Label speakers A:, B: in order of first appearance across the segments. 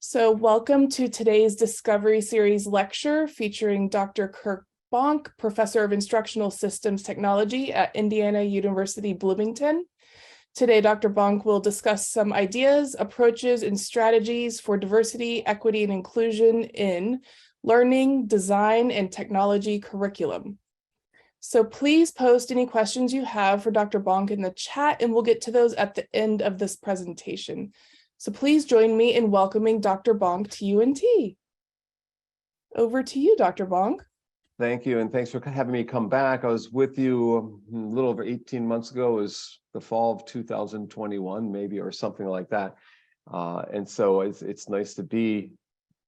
A: So welcome to today's Discovery Series lecture featuring Dr. Curt Bonk, Professor of Instructional Systems Technology at Indiana University Bloomington. Today, Dr. Bonk will discuss some ideas, approaches, and strategies for diversity, equity, and inclusion in learning, design, and technology curriculum. So please post any questions you have for Dr. Bonk in the chat, and we'll get to those at the end of this presentation. So please join me in welcoming Dr. Bonk to UNT. Over to you, Dr. Bonk.
B: Thank you, and thanks for having me come back. I was with you a little over 18 months ago. It was the fall of 2021, maybe, or something like that. And so it's nice to be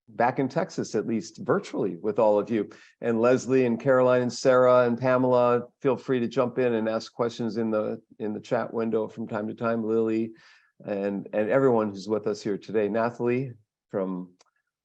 B: back in Texas, at least virtually, with all of you. And Leslie and Caroline and Sarah and Pamela, feel free to jump in and ask questions in the chat window from time to time. Lily and everyone who's with us here today. Nathalie from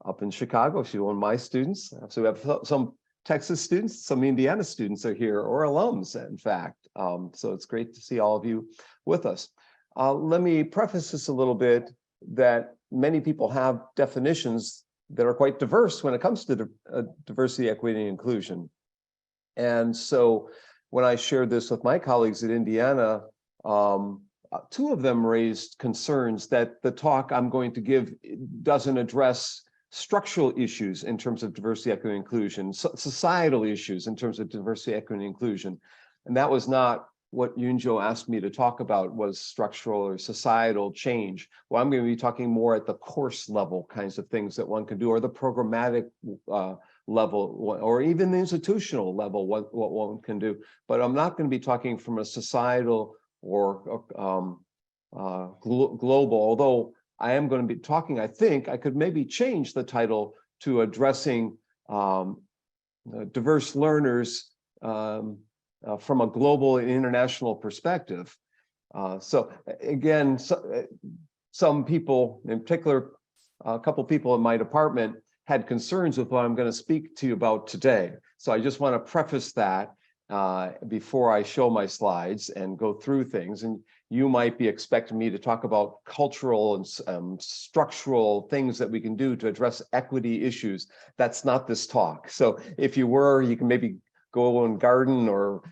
B: up in Chicago, she's one of my students. So we have some Texas students, some Indiana students are here, or alums, in fact. So it's great to see all of you with us. Let me preface this a little bit that many people have definitions that are quite diverse when it comes to diversity, equity, and inclusion. And so when I shared this with my colleagues at Indiana, two of them raised concerns that the talk I'm going to give doesn't address structural issues in terms of diversity, equity, and inclusion, societal issues in terms of diversity, equity, and inclusion. And that was not what Yunjo asked me to talk about, was structural or societal change. Well, I'm going to be talking more at the course level kinds of things that one can do, or the programmatic level, or even the institutional level, what one can do. But I'm not going to be talking from a societal or global, although I am going to be talking, I think I could maybe change the title to addressing diverse learners from a global and international perspective. So again, some people, in particular, a couple people in my department had concerns with what I'm going to speak to you about today. So I just want to preface that before I show my slides and go through things. And you might be expecting me to talk about cultural and structural things that we can do to address equity issues. That's not this talk. So if you were, you can maybe go and garden or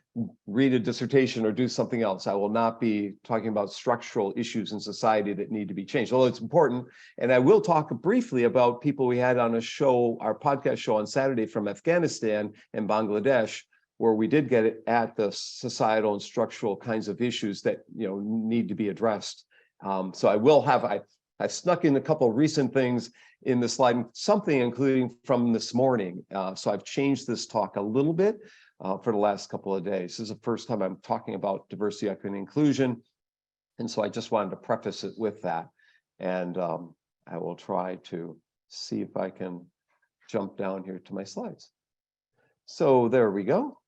B: read a dissertation or do something else. I will not be talking about structural issues in society that need to be changed, although it's important. And I will talk briefly about people we had on a show, our podcast show on Saturday from Afghanistan and Bangladesh, where we did get at the societal and structural kinds of issues that need to be addressed. So I will have, I snuck in a couple of recent things in the slide, something including from this morning. So I've changed this talk a little bit for the last couple of days. This is the first time I'm talking about diversity, equity, and inclusion. And so I just wanted to preface it with that. And I will try to see if I can jump down here to my slides. So there we go.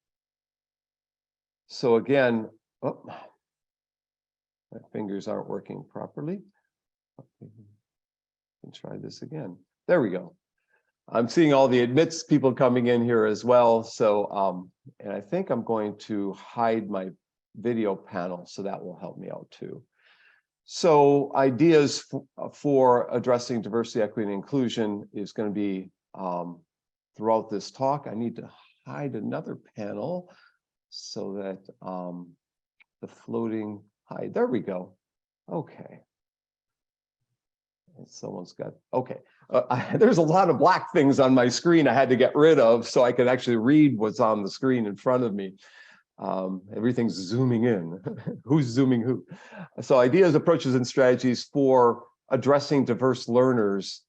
B: So again, my fingers aren't working properly. Can try this again. There we go. I'm seeing all the admits people coming in here as well. So, and I think I'm going to hide my video panel, so that will help me out too. So ideas for addressing diversity, equity, and inclusion is going to be throughout this talk. I need to hide another panel so that the floating hide, there we go. Okay. Someone's got, okay. There's a lot of black things on my screen I had to get rid of so I could actually read what's on the screen in front of me. Everything's zooming in. Who's zooming who? So ideas, approaches, and strategies for addressing diverse learners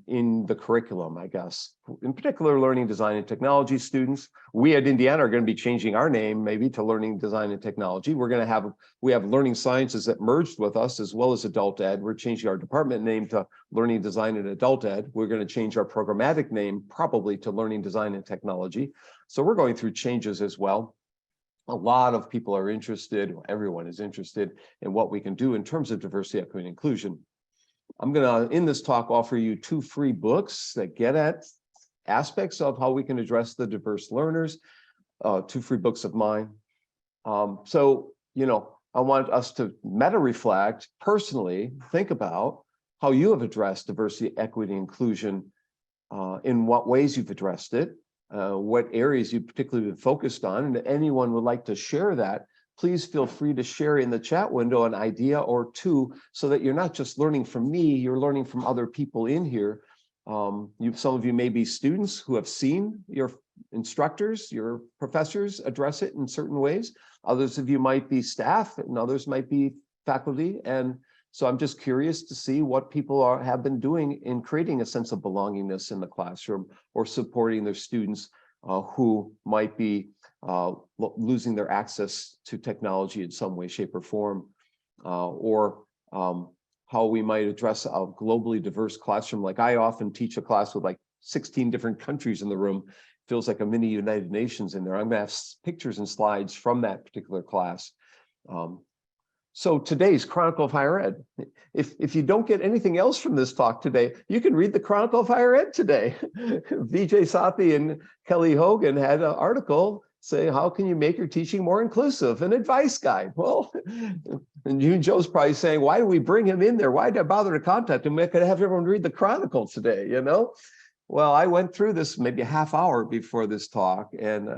B: in the curriculum, I guess. In particular, learning, design, and technology students. We at Indiana are going to be changing our name maybe to learning, design, and technology. We have learning sciences that merged with us as well as adult ed. We're changing our department name to learning, design, and adult ed. We're going to change our programmatic name probably to learning, design, and technology. So we're going through changes as well. A lot of people are interested, everyone is interested in what we can do in terms of diversity, equity, and inclusion. I'm going to, in this talk, offer you 2 free books that get at aspects of how we can address the diverse learners, 2 free books of mine. So, I want us to meta-reflect, personally, think about how you have addressed diversity, equity, inclusion, in what ways you've addressed it, what areas you've particularly been focused on, and if anyone would like to share that, please feel free to share in the chat window an idea or two, so that you're not just learning from me, you're learning from other people in here. Some of you may be students who have seen your instructors, your professors address it in certain ways. Others of you might be staff, and others might be faculty. And so I'm just curious to see what people have been doing in creating a sense of belongingness in the classroom, or supporting their students who might be losing their access to technology in some way, shape, or form, or how we might address a globally diverse classroom. Like, I often teach a class with like 16 different countries in the room. Feels like a mini United Nations in there. I'm gonna have pictures and slides from that particular class. So today's Chronicle of Higher Ed. If you don't get anything else from this talk today, you can read the Chronicle of Higher Ed today. Vijay Sathi and Kelly Hogan had an article saying, how can you make your teaching more inclusive? An advice guide. Well, and you and Joe's probably saying, why do we bring him in there? Why did I bother to contact him? I could have everyone read the Chronicle today, you know? Well, I went through this maybe a half hour before this talk, and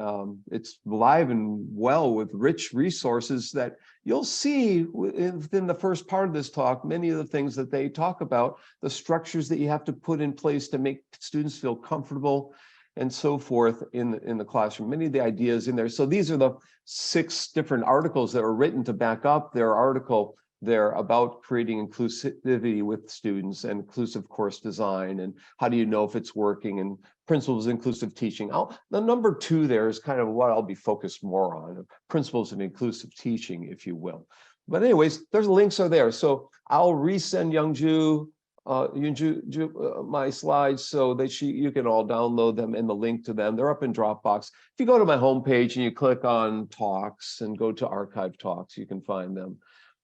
B: it's live and well with rich resources that you'll see within the first part of this talk. Many of the things that they talk about, the structures that you have to put in place to make students feel comfortable and so forth in the classroom, many of the ideas in there. So these are the 6 different articles that were written to back up their article there about creating inclusivity with students and inclusive course design, and how do you know if it's working, and principles of inclusive teaching. The number 2 there is kind of what I'll be focused more on, principles of inclusive teaching, if you will. But anyways, there's links are there. So I'll resend Youngju my slides so that you can all download them, and the link to them. They're up in Dropbox. If you go to my homepage and you click on talks and go to archive talks, you can find them.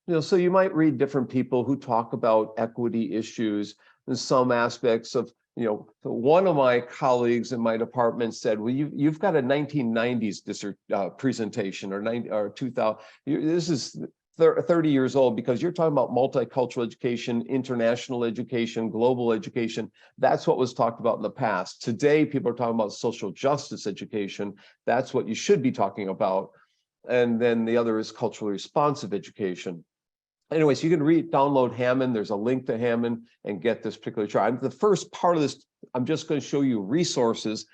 B: You know, so you might read different people who talk about equity issues and some aspects of, you know, one of my colleagues in my department said, well, you've got a 1990s presentation, or 2000. This is 30 years old, because you're talking about multicultural education, international education, global education. That's what was talked about in the past. Today, people are talking about social justice education. That's what you should be talking about. And then the other is culturally responsive education. Anyways, you can download Hammond. There's a link to Hammond and get this particular chart. The first part of this, I'm just going to show you resources.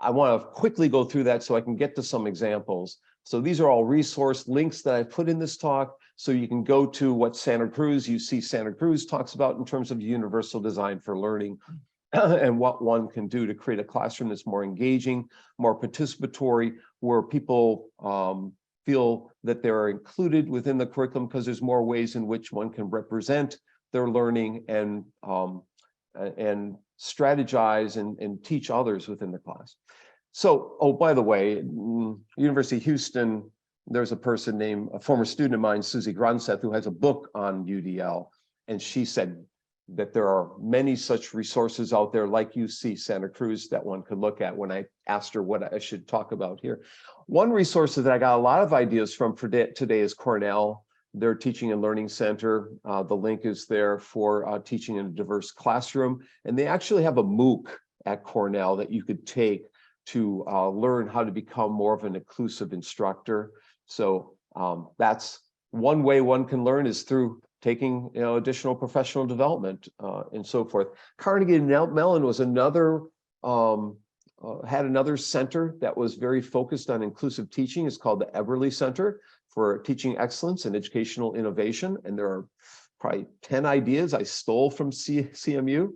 B: I want to quickly go through that so I can get to some examples. So these are all resource links that I put in this talk, so you can go to what Santa Cruz talks about in terms of universal design for learning, and what one can do to create a classroom that's more engaging, more participatory, where people feel that they're included within the curriculum, because there's more ways in which one can represent their learning and strategize and teach others within the class. So, oh, by the way, University of Houston, there's a person named, a former student of mine, Susie Gronseth, who has a book on UDL, and she said that there are many such resources out there like UC Santa Cruz that one could look at when I asked her what I should talk about here. One resource that I got a lot of ideas from for today is Cornell, their Teaching and Learning Center. The link is there for teaching in a diverse classroom. And they actually have a MOOC at Cornell that you could take to learn how to become more of an inclusive instructor. So that's one way one can learn, is through taking additional professional development and so forth. Carnegie Mellon was another, had another center that was very focused on inclusive teaching. It's called the Eberly Center for Teaching Excellence and Educational Innovation. And there are probably 10 ideas I stole from CMU.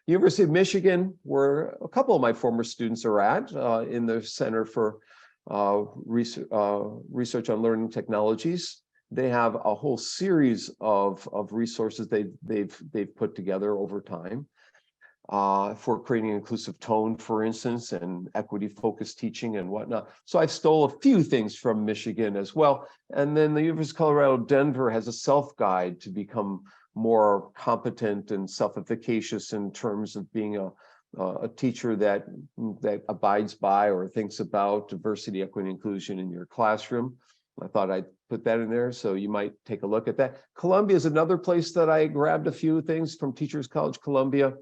B: University of Michigan, where a couple of my former students are at, in the Center for Research on Learning Technologies. They have a whole series of resources they've put together over time for creating an inclusive tone, for instance, and equity-focused teaching and whatnot. So I stole a few things from Michigan as well. And then the University of Colorado Denver has a self-guide to become more competent and self-efficacious in terms of being a teacher that abides by or thinks about diversity, equity, and inclusion in your classroom. I thought I'd put that in there, so you might take a look at that. Columbia is another place that I grabbed a few things from Teachers College Columbia,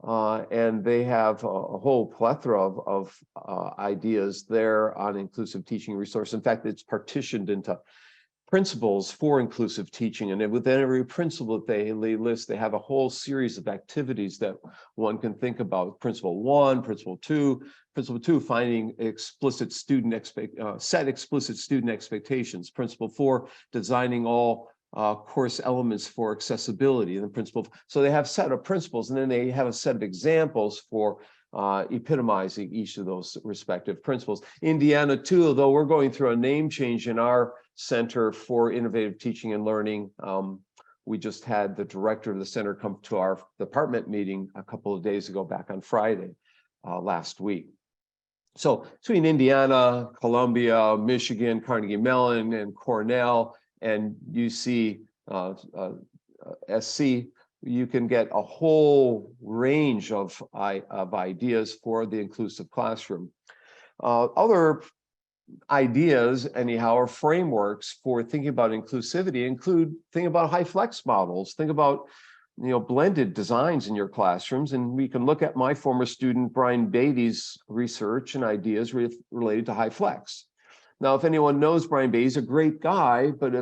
B: and they have a whole plethora of ideas there on inclusive teaching resource. In fact, it's partitioned into principles for inclusive teaching, and within every principle that they list, they have a whole series of activities that one can think about. Principle 1, principle 2, finding explicit student set explicit student expectations. Principle 4, designing all course elements for accessibility. And then principle, so they have a set of principles, and then they have a set of examples for epitomizing each of those respective principles. Indiana too, although we're going through a name change in our Center for Innovative Teaching and Learning. We just had the director of the center come to our department meeting a couple of days ago, back on Friday last week. So between Indiana, Columbia, Michigan, Carnegie Mellon, and Cornell, and UC SC, you can get a whole range of ideas for the inclusive classroom. Other ideas, anyhow, or frameworks for thinking about inclusivity include think about high flex models, think about blended designs in your classrooms. And we can look at my former student Brian Beatty's research and ideas related to high flex. Now, if anyone knows Brian Beatty, he's a great guy, but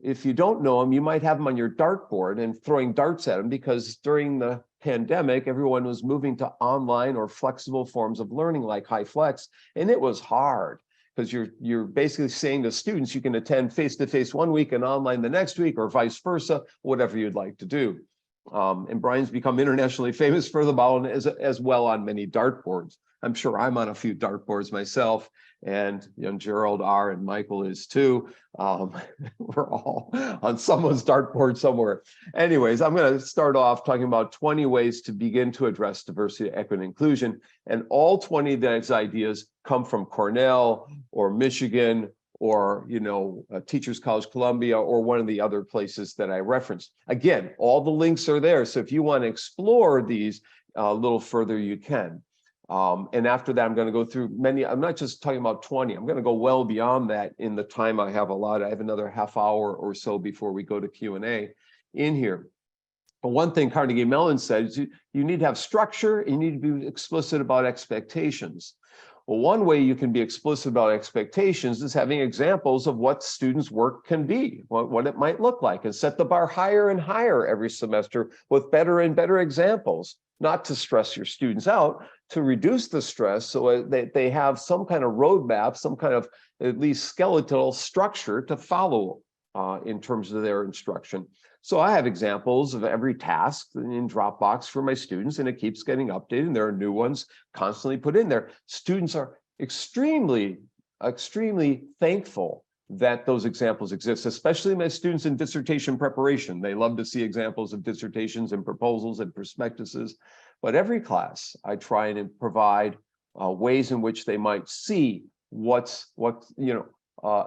B: if you don't know him, you might have him on your dartboard and throwing darts at him, because during the pandemic, everyone was moving to online or flexible forms of learning like high flex, and it was hard, because you're basically saying to students you can attend face-to-face one week and online the next week, or vice versa, whatever you'd like to do. And Brian's become internationally famous for the model, as well on many dartboards. I'm sure I'm on a few dartboards myself, and Gerald R. and Michael is too. We're all on someone's dartboard somewhere. Anyways, I'm going to start off talking about 20 ways to begin to address diversity, equity, and inclusion. And all 20 of these ideas come from Cornell or Michigan or Teachers College Columbia, or one of the other places that I referenced. Again, all the links are there. So if you want to explore these a little further, you can. And after that, I'm going to go through many. I'm not just talking about 20. I'm going to go well beyond that in the time I have allotted. I have another half hour or so before we go to Q&A in here. But one thing Carnegie Mellon said is you need to have structure, and you need to be explicit about expectations. Well, one way you can be explicit about expectations is having examples of what students' work can be, what it might look like, and set the bar higher and higher every semester with better and better examples, not to stress your students out, to reduce the stress so that they have some kind of roadmap, some kind of at least skeletal structure to follow in terms of their instruction. So I have examples of every task in Dropbox for my students, and it keeps getting updated, and there are new ones constantly put in there. Students are extremely, extremely thankful that those examples exist, especially my students in dissertation preparation. They love to see examples of dissertations and proposals and prospectuses. But every class, I try and provide ways in which they might see what's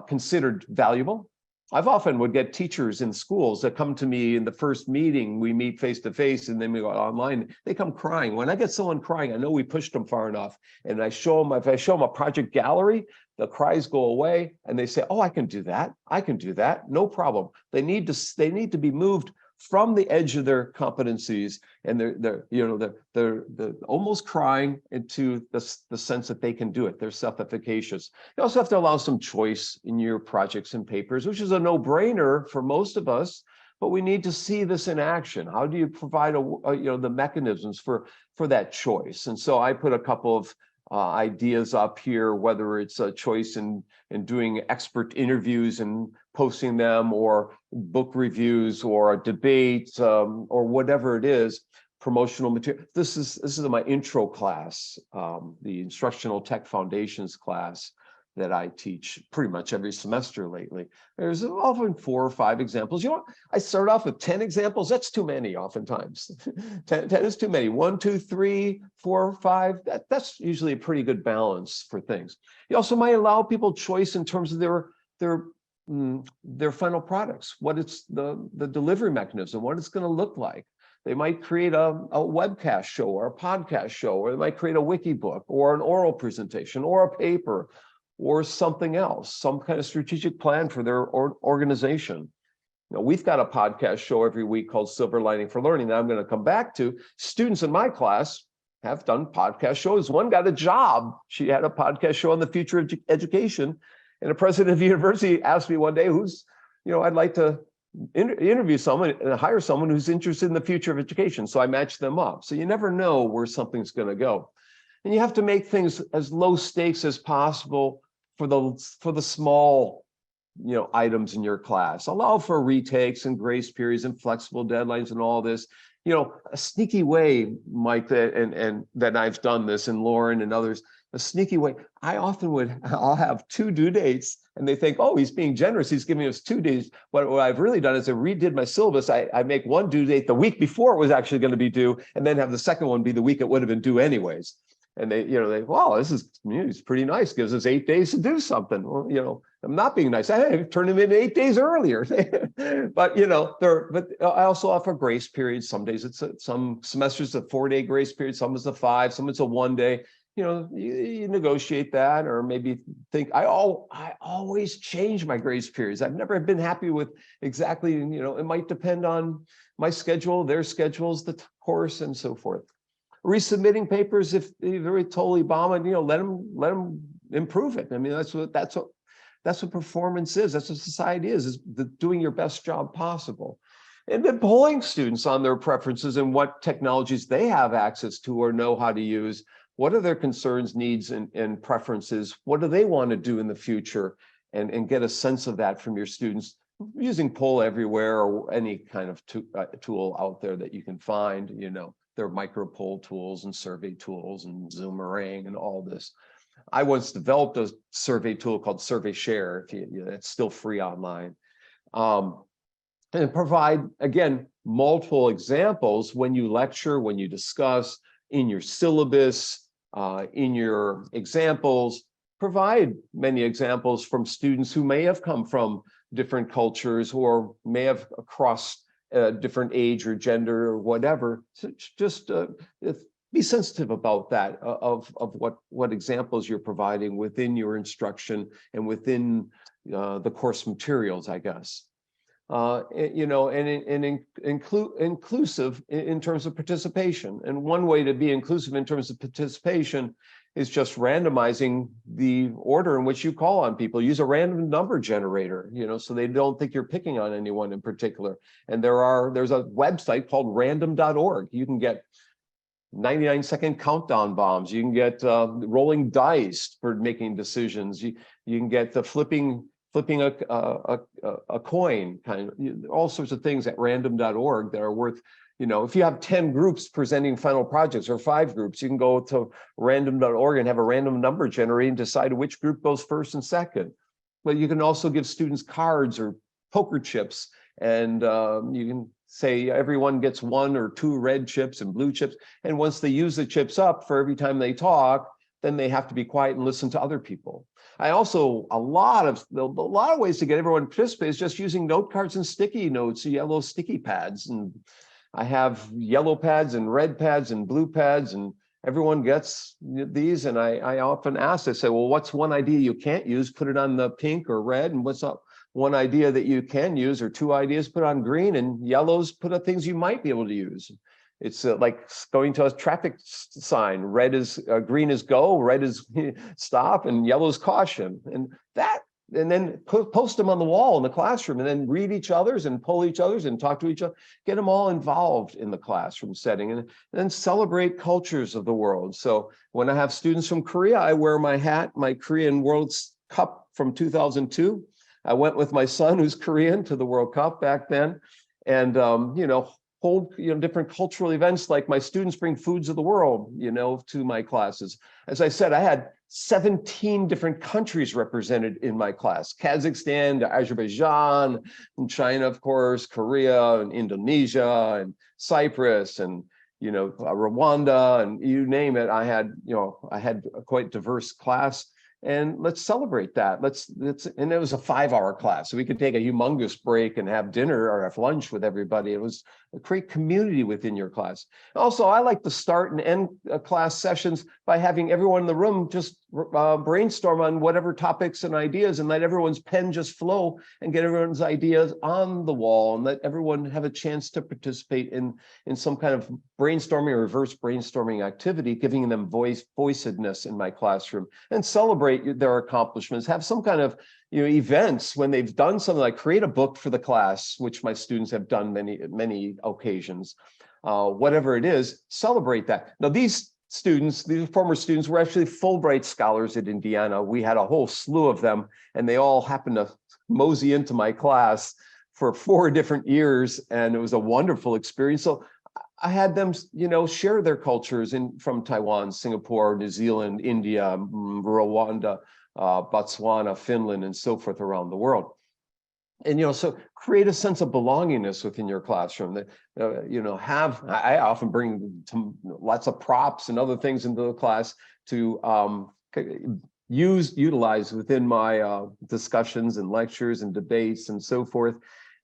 B: considered valuable. I've often would get teachers in schools that come to me in the first meeting. We meet face to face, and then we go online. They come crying. When I get someone crying, I know we pushed them far enough. And I show them, if I show them a project gallery, the cries go away, and they say, "Oh, I can do that. I can do that. No problem." They need to be moved from the edge of their competencies, and they're almost crying into the sense that they can do it. They're self-efficacious. You also have to allow some choice in your projects and papers, which is a no-brainer for most of us, but we need to see this in action. How do you provide the mechanisms for that choice? And so I put a couple of ideas up here, whether it's a choice in doing expert interviews and posting them, or book reviews, or a debate, or whatever it is, promotional material. This is my intro class, the Instructional Tech Foundations class that I teach pretty much every semester lately. There's often 4 or 5 examples. I start off with 10 examples. That's too many oftentimes. 10 is too many. 1, 2, 3, 4, 5. That's usually a pretty good balance for things. You also might allow people choice in terms of their final products, what it's the delivery mechanism, what it's going to look like. They might create a webcast show or a podcast show, or they might create a wiki book or an oral presentation or a paper, or something else, some kind of strategic plan for their organization. Now, we've got a podcast show every week called Silver Lining for Learning that I'm going to come back to. Students in my class have done podcast shows. One got a job. She had a podcast show on the future of education. And the president of the university asked me one day, I'd like to interview someone and hire someone who's interested in the future of education. So I matched them up. So you never know where something's going to go. And you have to make things as low stakes as possible for the small items in your class. Allow for retakes and grace periods and flexible deadlines and all this. A sneaky way, Mike, and that I've done this, and Lauren and others, a sneaky way. I'll have 2 due dates, and they think, oh, he's being generous. He's giving us 2 days. But what I've really done is I redid my syllabus. I make one due date the week before it was actually going to be due, and then have the second one be the week it would have been due anyways. And wow, this is it's pretty nice. Gives us 8 days to do something. Well, I'm not being nice. I turned them in 8 days earlier. But but I also offer grace periods. Some days some semesters a 4-day grace period. Some is a 5. Some it's a 1 day. You negotiate that, or maybe think I always change my grace periods. I've never been happy with exactly. It might depend on my schedule, their schedules, the course, and so forth. Resubmitting papers if they're totally bombing, let them improve it. I mean, that's what performance is. That's what society is doing your best job possible. And then polling students on their preferences and what technologies they have access to or know how to use. What are their concerns, needs, and preferences? What do they want to do in the future? And get a sense of that from your students using Poll Everywhere or any kind of tool out there that you can find, There are micro poll tools and survey tools and Zoomerang and all this. I once developed a survey tool called Survey Share. It's still free online. And provide, again, multiple examples when you lecture, when you discuss, in your syllabus, in your examples. Provide many examples from students who may have come from different cultures or may have crossed different age or gender or whatever. So just be sensitive about that, of what examples you're providing within your instruction and within the course materials, I guess. Inclusive in terms of participation. And one way to be inclusive in terms of participation is just randomizing the order in which you call on people. Use a random number generator, so they don't think you're picking on anyone in particular. And there's a website called random.org. You can get 99-second countdown bombs. You can get rolling dice for making decisions. You can get the flipping a coin, kind of, all sorts of things at random.org that are worth. If you have 10 groups presenting final projects or 5 groups, you can go to random.org and have a random number generated and decide which group goes first and second. But you can also give students cards or poker chips, and you can say everyone gets 1 or 2 red chips and blue chips. And once they use the chips up for every time they talk, then they have to be quiet and listen to other people. I also, a lot of ways to get everyone to participate is just using note cards and sticky notes, yellow sticky pads. And I have yellow pads and red pads and blue pads, and everyone gets these. And I often ask, I say, well, what's one idea you can't use? Put it on the pink or red. And what's up? One idea that you can use, or 2 ideas, put on green, and yellows, put on things you might be able to use. It's like going to a traffic sign. Green is go, red is stop, and yellow is caution. And then post them on the wall in the classroom, and then read each other's and poll each other's and talk to each other. Get them all involved in the classroom setting, and then celebrate cultures of the world. So when I have students from Korea, I wear my hat, my Korean World Cup from 2002. I went with my son, who's Korean, to the World Cup back then, and hold different cultural events, like my students bring foods of the world to my classes. As I said, I had 17 different countries represented in my class: Kazakhstan, Azerbaijan, and China, of course, Korea, and Indonesia, and Cyprus, and Rwanda, and you name it. I had a quite diverse class. And let's celebrate that. And it was a 5-hour class, so we could take a humongous break and have dinner or have lunch with everybody. It was create community within your class. Also, I like to start and end class sessions by having everyone in the room just brainstorm on whatever topics and ideas, and let everyone's pen just flow and get everyone's ideas on the wall, and let everyone have a chance to participate in some kind of brainstorming or reverse brainstorming activity, giving them voicedness in my classroom, and celebrate their accomplishments. Have some kind of events when they've done something, like create a book for the class, which my students have done many occasions. Whatever it is, celebrate that. Now, these former students were actually Fulbright scholars at Indiana. We had a whole slew of them, and they all happened to mosey into my class for 4 different years, and it was a wonderful experience. So I had them, share their cultures from Taiwan, Singapore, New Zealand, India, Rwanda, Botswana, Finland, and so forth around the world. And, so create a sense of belongingness within your classroom. That, I often bring lots of props and other things into the class to utilize within my discussions and lectures and debates and so forth.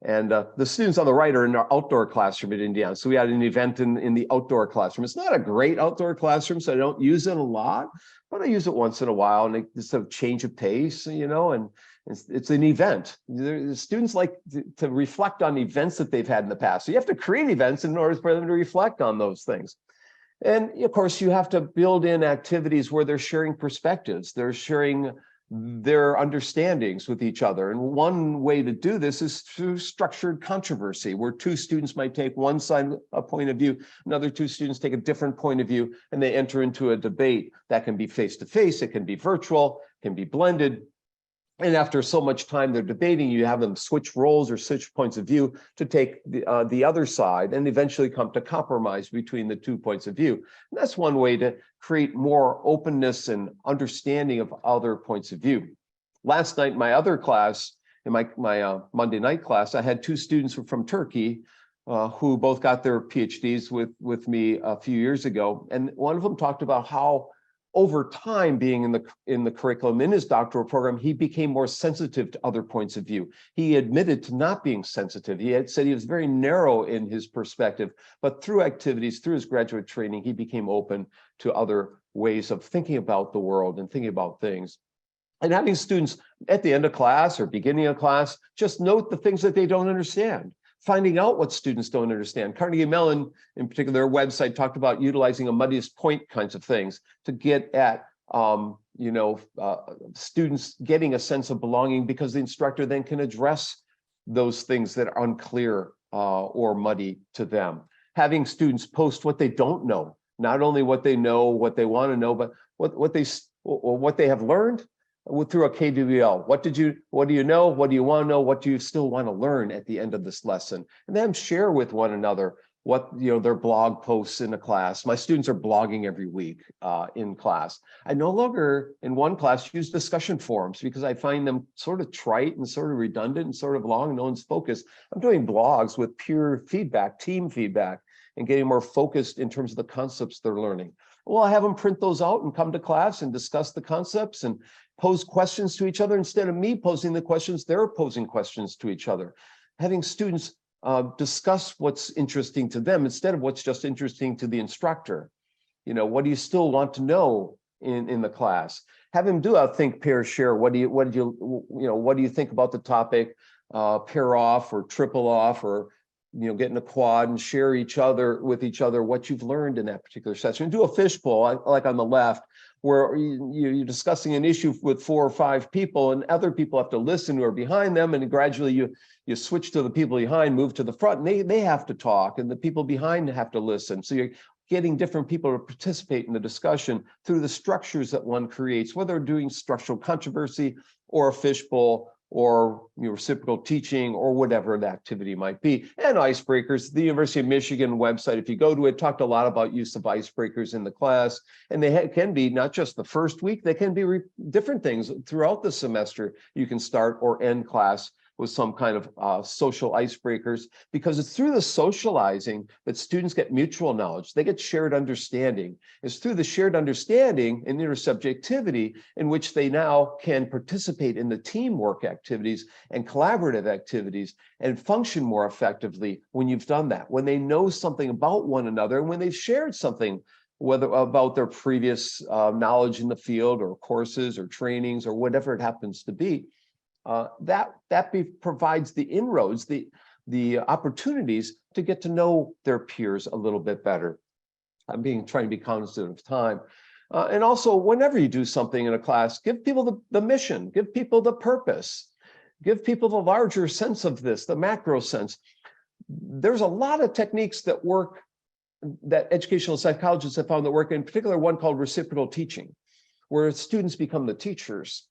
B: And the students on the right are in our outdoor classroom at Indiana. So we had an event in the outdoor classroom. It's not a great outdoor classroom, so I don't use it a lot, but I use it once in a while, and it's a change of pace, and it's an event. The students like to reflect on events that they've had in the past. So you have to create events in order for them to reflect on those things. And of course, you have to build in activities where they're sharing perspectives. They're sharing their understandings with each other. And one way to do this is through structured controversy, where 2 students might take one side a point of view, another 2 students take a different point of view, and they enter into a debate. That can be face-to-face, it can be virtual, can be blended. And after so much time they're debating, you have them switch roles or switch points of view to take the other side, and eventually come to compromise between the 2 points of view. And that's one way to create more openness and understanding of other points of view. Last night, my other class, in my Monday night class, I had 2 students from Turkey who both got their PhDs with me a few years ago. And one of them talked about how over time, being in the curriculum in his doctoral program, he became more sensitive to other points of view. He admitted to not being sensitive. He had said he was very narrow in his perspective, but through activities, through his graduate training, he became open to other ways of thinking about the world and thinking about things. And having students at the end of class or beginning of class just note the things that they don't understand, finding out what students don't understand. Carnegie Mellon, in particular, their website talked about utilizing a muddiest point kinds of things to get at students getting a sense of belonging, because the instructor then can address those things that are unclear or muddy to them. Having students post what they don't know, not only what they know, what they want to know, but what they have learned through a KVBL. What do you know? What do you want to know? What do you still want to learn at the end of this lesson? And then share with one another what their blog posts in a class. My students are blogging every week in class. I no longer in one class use discussion forums because I find them sort of trite and sort of redundant and sort of long and no one's focused. I'm doing blogs with peer feedback, team feedback, and getting more focused in terms of the concepts they're learning. Well, I have them print those out and come to class and discuss the concepts and pose questions to each other. Instead of me posing the questions, they're posing questions to each other. Having students discuss what's interesting to them instead of what's just interesting to the instructor. What do you still want to know in the class? Have them do a think, pair, share. What do you think about the topic? Pair off or triple off, or get in a quad and share with each other what you've learned in that particular session. Do a fishbowl, like on the left, where you're discussing an issue with 4 or 5 people, and other people have to listen who are behind them, and gradually you switch to the people behind, move to the front, and they have to talk, and the people behind have to listen. So you're getting different people to participate in the discussion through the structures that one creates, whether doing structural controversy or a fishbowl or reciprocal teaching or whatever the activity might be. And icebreakers. The University of Michigan website, if you go to it, talked a lot about use of icebreakers in the class. And they can be not just the first week, they can be different things throughout the semester. You can start or end class with some kind of social icebreakers, because it's through the socializing that students get mutual knowledge. They get shared understanding. It's through the shared understanding and intersubjectivity in which they now can participate in the teamwork activities and collaborative activities and function more effectively when you've done that, when they know something about one another and when they've shared something, whether about their previous knowledge in the field or courses or trainings or whatever it happens to be. Provides the inroads, the opportunities to get to know their peers a little bit better. I'm trying to be cognizant of time. And also, whenever you do something in a class, give people the mission, give people the purpose, give people the larger sense of this, the macro sense. There's a lot of techniques that work, that educational psychologists have found that work, in particular one called reciprocal teaching, where students become the teachers.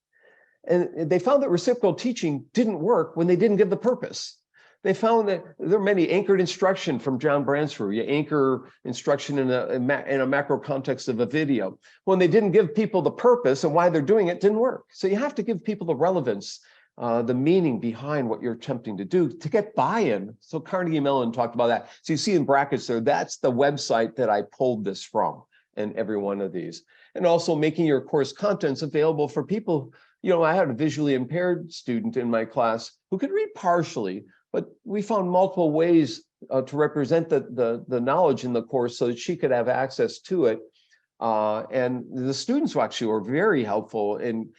B: And they found that reciprocal teaching didn't work when they didn't give the purpose. They found that there are many anchored instruction from John Bransford. You anchor instruction in a macro context of a video. When they didn't give people the purpose and why they're doing it, didn't work. So you have to give people the relevance, the meaning behind what you're attempting to do to get buy-in. So Carnegie Mellon talked about that. So you see in brackets there, that's the website that I pulled this from in every one of these. And also making your course contents available for people. I had a visually impaired student in my class who could read partially, but we found multiple ways to represent the knowledge in the course so that she could have access to it. And the students actually were very helpful in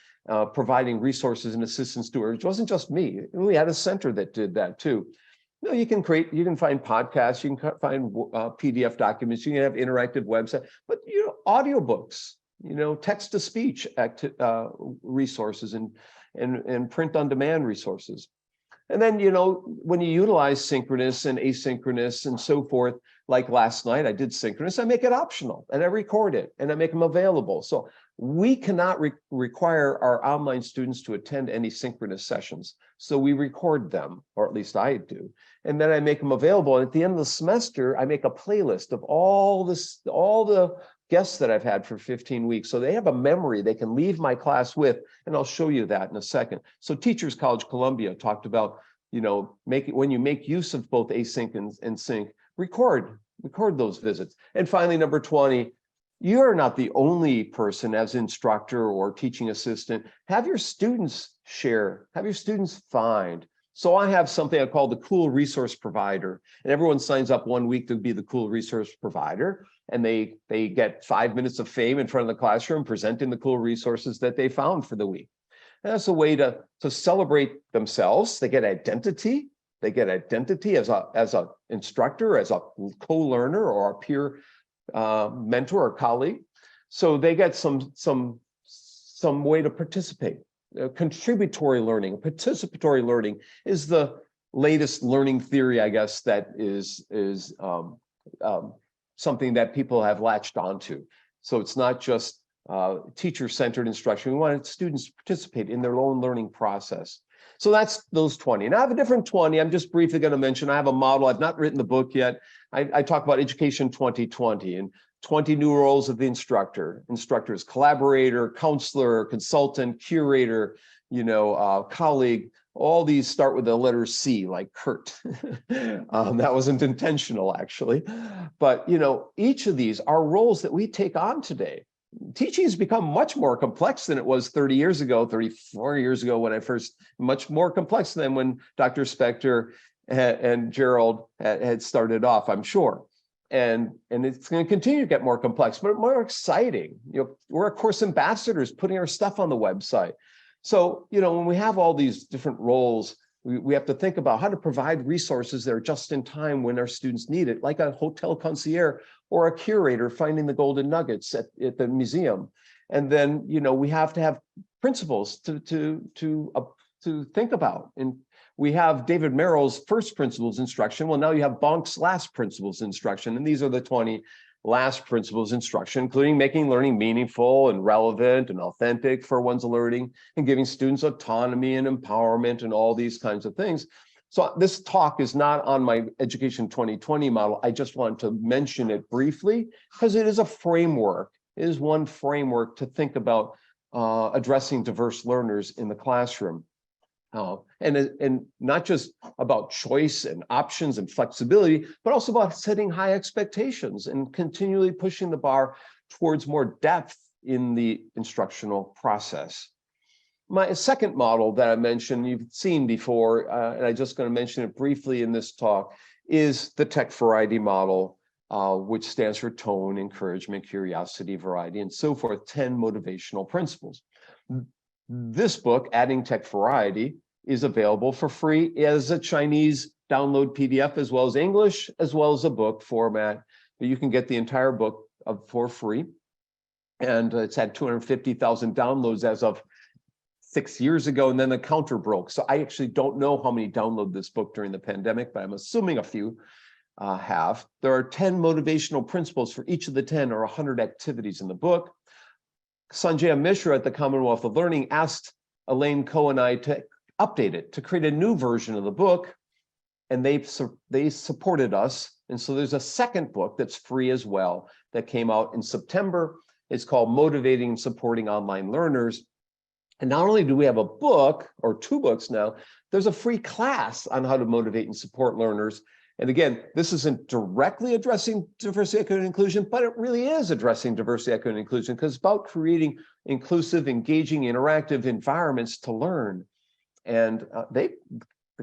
B: providing resources and assistance to her. It wasn't just me. We had a center that did that too. You can find podcasts, you can find PDF documents, you can have interactive websites, but audiobooks, text-to-speech resources and print-on-demand resources. And then, when you utilize synchronous and asynchronous and so forth, like last night, I did synchronous, I make it optional and I record it and I make them available. So we cannot require our online students to attend any synchronous sessions. So we record them, or at least I do. And then I make them available. And at the end of the semester, I make a playlist of all the guests that I've had for 15 weeks. So they have a memory they can leave my class with, and I'll show you that in a second. So Teachers College Columbia talked about, when you make use of both async and sync, record those visits. And finally, number 20, you're not the only person as instructor or teaching assistant. Have your students share, have your students find. So I have something I call the Cool Resource Provider, and everyone signs up 1 week to be the Cool Resource Provider, and they get 5 minutes of fame in front of the classroom presenting the cool resources that they found for the week. And that's a way to celebrate themselves. They get identity. They get identity as a instructor, as a co-learner or a peer mentor or colleague. So they get some way to participate. Contributory learning, participatory learning is the latest learning theory, I guess, that is something that people have latched onto. So it's not just teacher-centered instruction. We want students to participate in their own learning process. So that's those 20. And I have a different 20. I'm just briefly going to mention, I have a model. I've not written the book yet. I talk about Education 2020 and 20 new roles of the instructor. Instructors, collaborator, counselor, consultant, curator, colleague. All these start with the letter C, like Curt. That wasn't intentional, actually. But, each of these are roles that we take on today. Teaching has become much more complex than it was 30 years ago, 34 years ago, when I first, much more complex than when Dr. Spector and Gerald had started off, I'm sure. And it's going to continue to get more complex, but more exciting. We're course ambassadors putting our stuff on the website. So, when we have all these different roles, we have to think about how to provide resources that are just in time when our students need it, like a hotel concierge or a curator finding the golden nuggets at the museum. And then, we have to have principles to think about. And we have David Merrill's first principles instruction. Well, now you have Bonk's last principles instruction. And these are the 20 last principles instruction, including making learning meaningful and relevant and authentic for one's learning and giving students autonomy and empowerment and all these kinds of things. So this talk is not on my Education 2020 model. I just want to mention it briefly because it is a framework. It is one framework to think about addressing diverse learners in the classroom. And not just about choice and options and flexibility, but also about setting high expectations and continually pushing the bar towards more depth in the instructional process. My second model that I mentioned, you've seen before, and I'm just going to mention it briefly in this talk, is the tech variety model, which stands for tone, encouragement, curiosity, variety, and so forth, 10 motivational principles. This book, Adding Tech Variety, is available for free as a Chinese download PDF, as well as English, as well as a book format. But you can get the entire book for free. And it's had 250,000 downloads as of 6 years ago, and then the counter broke. So I actually don't know how many downloaded this book during the pandemic, but I'm assuming a few have. There are 10 motivational principles for each of the 10 or 100 activities in the book. Sanjaya Mishra at the Commonwealth of Learning asked Elaine Coe and I to update it, to create a new version of the book, and they supported us. And so there's a second book that's free as well that came out in September. It's called Motivating and Supporting Online Learners. And not only do we have a book, or 2 books now, there's a free class on how to motivate and support learners. And again, this isn't directly addressing diversity, equity, and inclusion, but it really is addressing diversity, equity, and inclusion, because it's about creating inclusive, engaging, interactive environments to learn. And the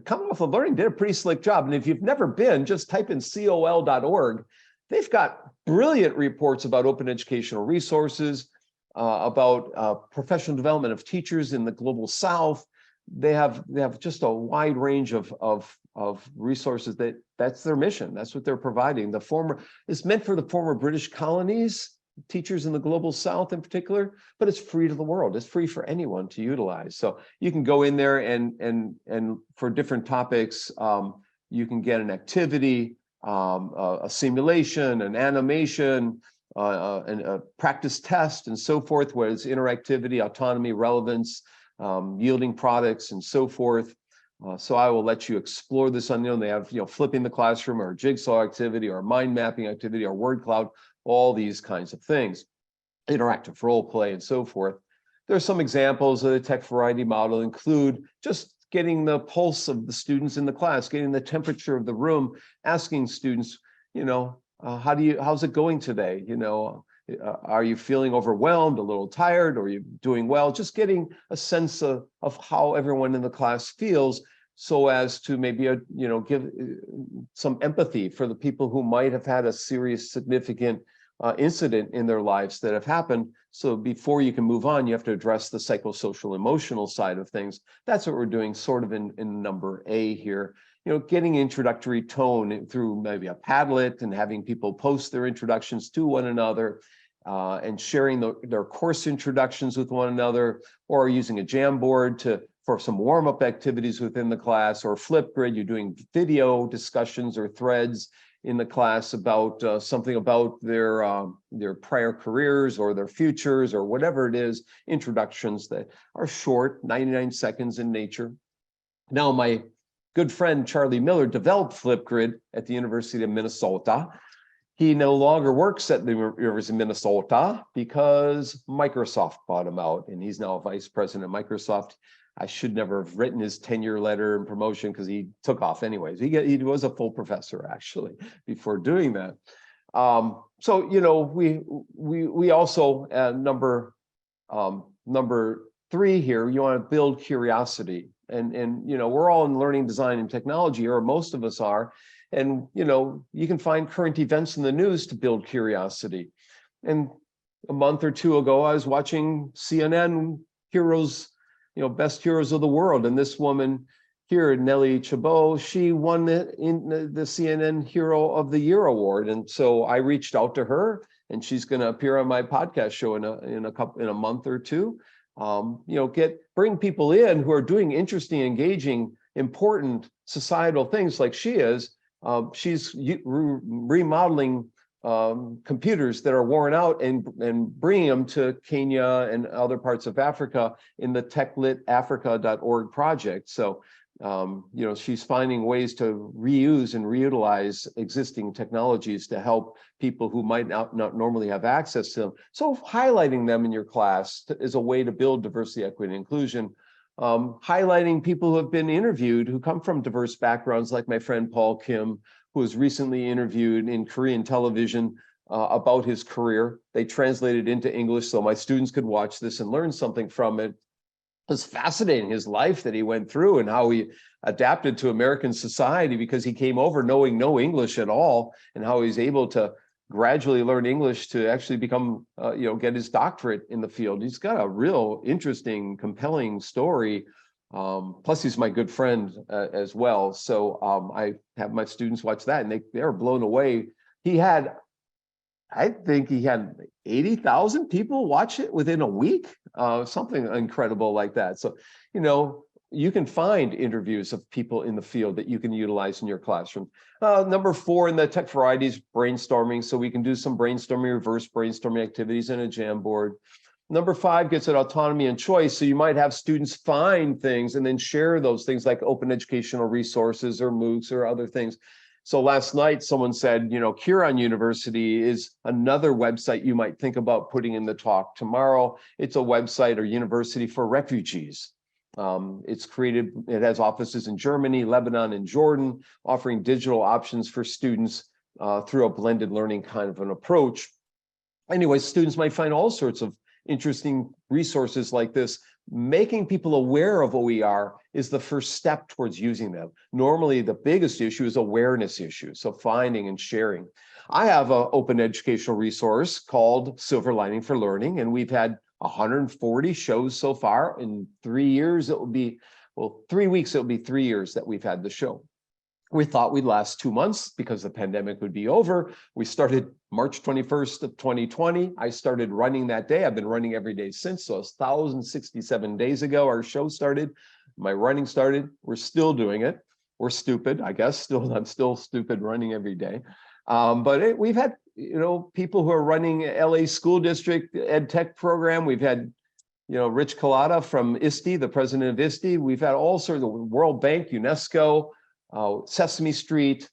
B: Commonwealth of Learning did a pretty slick job. And if you've never been, just type in col.org. They've got brilliant reports about open educational resources, about professional development of teachers in the global South. They have just a wide range of resources. That's their mission. That's what they're providing. It's meant for the former British colonies, teachers in the global South in particular, but it's free to the world. It's free for anyone to utilize. So you can go in there and for different topics, you can get an activity, a simulation, an animation, a practice test, and so forth, where it's interactivity, autonomy, relevance, yielding products, and so forth. So I will let you explore this on your own. They have, flipping the classroom, or jigsaw activity, or mind mapping activity, or word cloud, all these kinds of things, interactive role play, and so forth. There are some examples of the tech variety model include just getting the pulse of the students in the class, getting the temperature of the room, asking students, how's it going today? Are you feeling overwhelmed, a little tired, or are you doing well? Just getting a sense of how everyone in the class feels, so as to maybe give some empathy for the people who might have had a serious, significant incident in their lives that have happened. So before you can move on, you have to address the psychosocial, emotional side of things. That's what we're doing sort of in number A here. Getting introductory tone through maybe a Padlet, and having people post their introductions to one another, and sharing their course introductions with one another, or using a Jamboard for some warm-up activities within the class, or Flipgrid, you're doing video discussions or threads in the class about something about their prior careers or their futures, or whatever it is, introductions that are short, 99 seconds in nature. Now, my good friend Charlie Miller developed Flipgrid at the University of Minnesota. He no longer works at the University of Minnesota because Microsoft bought him out, and he's now a vice president of Microsoft. I should never have written his tenure letter and promotion, because he took off anyways. He was a full professor actually before doing that. So we also number 3 here, you want to build curiosity, and we're all in learning, design, and technology, or most of us are. And, you can find current events in the news to build curiosity. And a month or 2 ago, I was watching CNN Heroes, Best Heroes of the World. And this woman here, Nellie Chabot, she won the CNN Hero of the Year award. And so I reached out to her, and she's going to appear on my podcast show in a month or 2. Bring people in who are doing interesting, engaging, important societal things like she is. She's remodeling computers that are worn out and bringing them to Kenya and other parts of Africa in the techlitafrica.org project. So, she's finding ways to reuse and reutilize existing technologies to help people who might not normally have access to them. So highlighting them in your class is a way to build diversity, equity, and inclusion. highlighting people who have been interviewed who come from diverse backgrounds, like my friend Paul Kim, who was recently interviewed in Korean television about his career. They translated into English so my students could watch this and learn something from it. It was fascinating, his life that he went through and how he adapted to American society because he came over knowing no English at all, and how he's able to gradually learn English to actually become, get his doctorate in the field. He's got a real interesting, compelling story. Plus, he's my good friend as well. So I have my students watch that, and they're blown away. I think he had 80,000 people watch it within a week, something incredible like that. So, you can find interviews of people in the field that you can utilize in your classroom. Number 4 in the tech varieties, brainstorming. So we can do some brainstorming, reverse brainstorming activities in a Jamboard. Number 5 gets at autonomy and choice. So you might have students find things and then share those things like open educational resources or MOOCs or other things. So last night, someone said, Huron University is another website you might think about putting in the talk. Tomorrow, it's a website or university for refugees. It has offices in Germany, Lebanon, and Jordan, offering digital options for students through a blended learning kind of an approach. Anyway, students might find all sorts of interesting resources like this. Making people aware of OER is the first step towards using them. Normally, the biggest issue is awareness issue, so finding and sharing. I have an open educational resource called Silver Lining for Learning, and we've had 140 shows so far. In 3 years, 3 weeks, it'll be 3 years that we've had the show. We thought we'd last 2 months because the pandemic would be over. We started March 21st of 2020. I started running that day. I've been running every day since. So it's 1,067 days ago, our show started. My running started. We're still doing it. We're stupid, I guess. I'm still stupid running every day. We've had, people who are running LA School District Ed Tech program. We've had, Rich Collada from ISTE, the president of ISTE. We've had all sorts of World Bank, UNESCO, Sesame Street.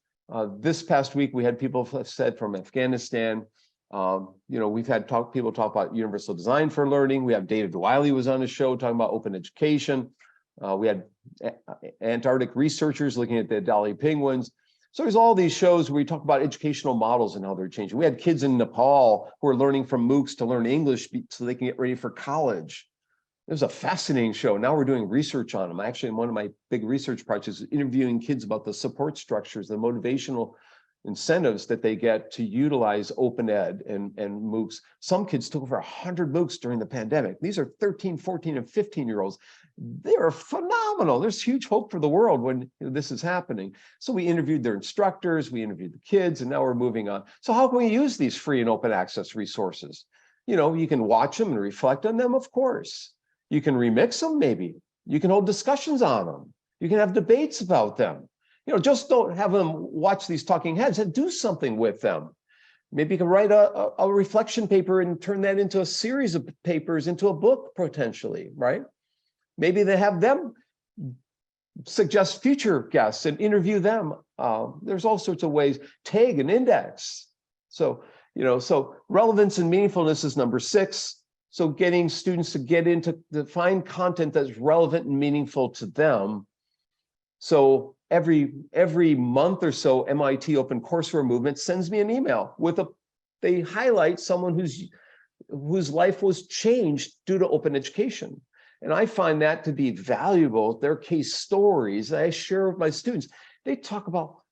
B: This past week, we had people said from Afghanistan. We've had people talk about universal design for learning. We have David Wiley was on the show talking about open education. We had Antarctic researchers looking at the Adelie penguins. So there's all these shows where we talk about educational models and how they're changing. We had kids in Nepal who are learning from MOOCs to learn English so they can get ready for college. It was a fascinating show. Now we're doing research on them. Actually, one of my big research projects is interviewing kids about the support structures, the motivational incentives that they get to utilize open ed and MOOCs. Some kids took over 100 MOOCs during the pandemic. These are 13, 14, and 15-year-olds. They are phenomenal. There's huge hope for the world when this is happening. So we interviewed their instructors, we interviewed the kids, and now we're moving on. So how can we use these free and open access resources? You can watch them and reflect on them, of course. You can remix them, maybe. You can hold discussions on them. You can have debates about them. Just don't have them watch these talking heads and do something with them. Maybe you can write a reflection paper and turn that into a series of papers, into a book potentially, right? Maybe they have them suggest future guests and interview them. There's all sorts of ways. Tag and index. So relevance and meaningfulness is number 6. So getting students to find content that's relevant and meaningful to them. So every month or so, MIT Open Courseware Movement sends me an email they highlight someone whose life was changed due to open education. And I find that to be valuable. Their case stories I share with my students. They talk about,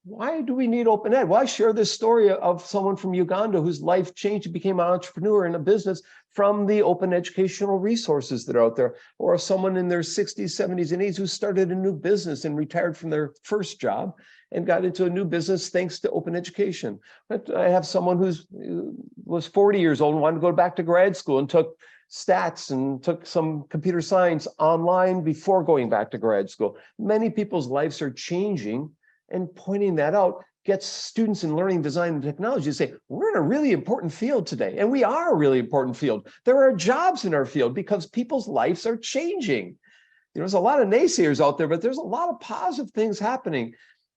B: why do we need open ed? Well, I share this story of someone from Uganda whose life changed and became an entrepreneur in a business from the open educational resources that are out there, or someone in their 60s, 70s, and 80s who started a new business and retired from their first job and got into a new business thanks to open education. But I have someone who was 40 years old and wanted to go back to grad school and took stats and took some computer science online before going back to grad school. Many people's lives are changing, and pointing that out gets students in learning design and technology to say, we're in a really important field today. And we are a really important field. There are jobs in our field because people's lives are changing. There's a lot of naysayers out there, but there's a lot of positive things happening.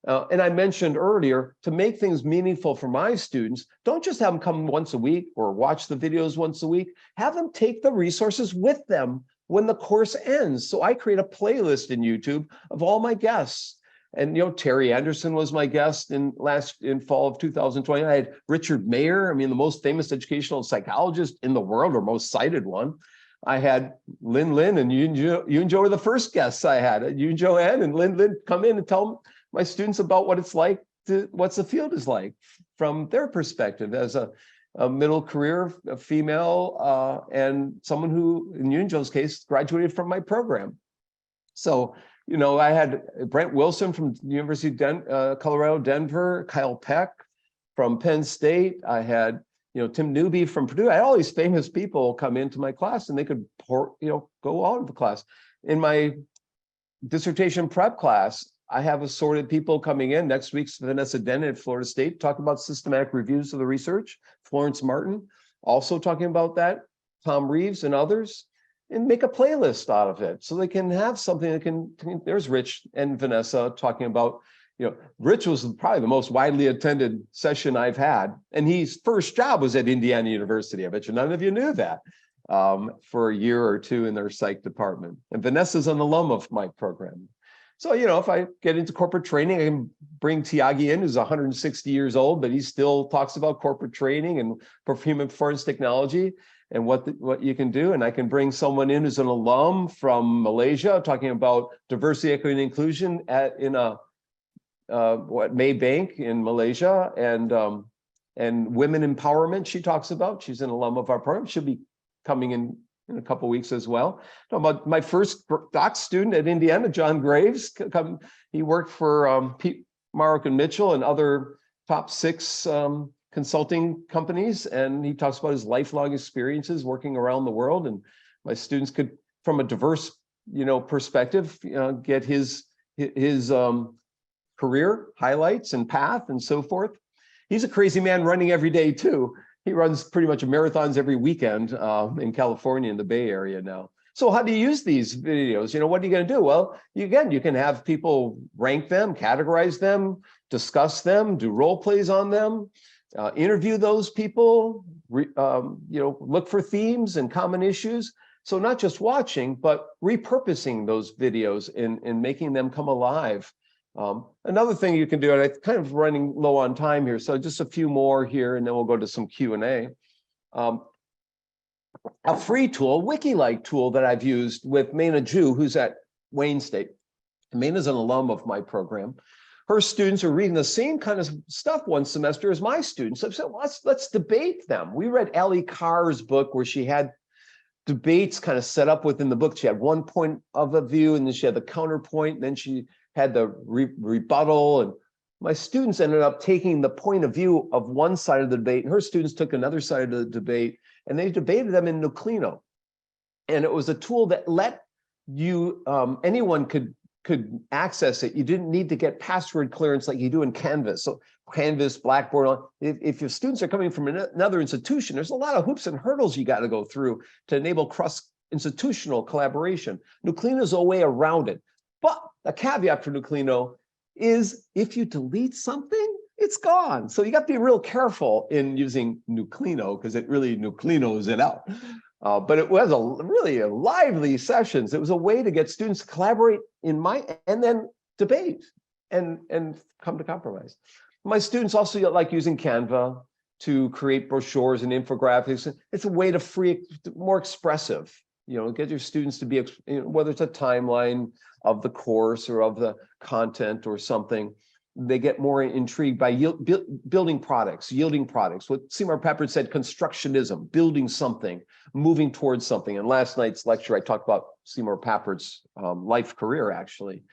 B: And I mentioned earlier, to make things meaningful for my students, don't just have them come once a week or watch the videos once a week. Have them take the resources with them when the course ends. So I create a playlist in YouTube of all my guests. And, Terry Anderson was my guest in fall of 2020. I had Richard Mayer, the most famous educational psychologist in the world, or most cited one. I had Lin and Yoon Jo were the first guests I had. Yoon Jo and Lin come in and tell my students about what it's like, what the field is like from their perspective as a middle career female and someone who, in Yoon Jo's case, graduated from my program. So, I had Brent Wilson from the University of Colorado, Denver, Kyle Peck from Penn State. I had, Tim Newby from Purdue. I had all these famous people come into my class and they could go out of the class. In my dissertation prep class, I have assorted people coming in. Next week's Vanessa Dennett at Florida State talking about systematic reviews of the research. Florence Martin also talking about that. Tom Reeves and others. And make a playlist out of it so they can have something that can, there's Rich and Vanessa talking about, Rich was probably the most widely attended session I've had. And his first job was at Indiana University. I bet you none of you knew that, for a year or two in their psych department. And Vanessa's an alum of my program. So, if I get into corporate training, I can bring Tiagi in, who's 160 years old, but he still talks about corporate training and human performance technology and what you can do. And I can bring someone in who's an alum from Malaysia, talking about diversity, equity, and inclusion in Maybank in Malaysia, and women empowerment she talks about. She's an alum of our program. She'll be coming in a couple of weeks as well. About my first doc student at Indiana, John Graves. He worked for Pete Mark and Mitchell and other top 6 consulting companies, and he talks about his lifelong experiences working around the world. And my students could, from a diverse, perspective, get his career highlights and path and so forth. He's a crazy man running every day too. He runs pretty much marathons every weekend in California, in the Bay Area now. So how do you use these videos? What are you going to do? Well, you can have people rank them, categorize them, discuss them, do role plays on them. Interview those people, look for themes and common issues. So not just watching, but repurposing those videos and making them come alive. Another thing you can do, and I'm kind of running low on time here, so just a few more here, and then we'll go to some Q&A. A free tool, wiki-like tool that I've used with Maina Ju, who's at Wayne State. Maina's an alum of my program. Her students are reading the same kind of stuff one semester as my students. So I said, well, let's debate them. We read Ali Carr's book where she had debates kind of set up within the book. She had one point of a view, and then she had the counterpoint, and then she had the rebuttal. And my students ended up taking the point of view of one side of the debate, and her students took another side of the debate, and they debated them in Nuclino. And it was a tool that let you, anyone could access it. You didn't need to get password clearance like you do in Canvas. So Canvas, Blackboard, if your students are coming from another institution, there's a lot of hoops and hurdles you got to go through to enable cross-institutional collaboration. Nuclino is a way around it. But a caveat for Nuclino is if you delete something, it's gone. So you got to be real careful in using Nuclino because it really Nuclinos it out. But it was really lively sessions. It was a way to get students to collaborate and then debate and come to compromise. My students also like using Canva to create brochures and infographics. It's a way to more expressive, get your students to be, whether it's a timeline of the course or of the content or something, they get more intrigued by building products, yielding products. What Seymour Papert said, constructionism, building something, moving towards something. In last night's lecture, I talked about Seymour Papert's life career, actually.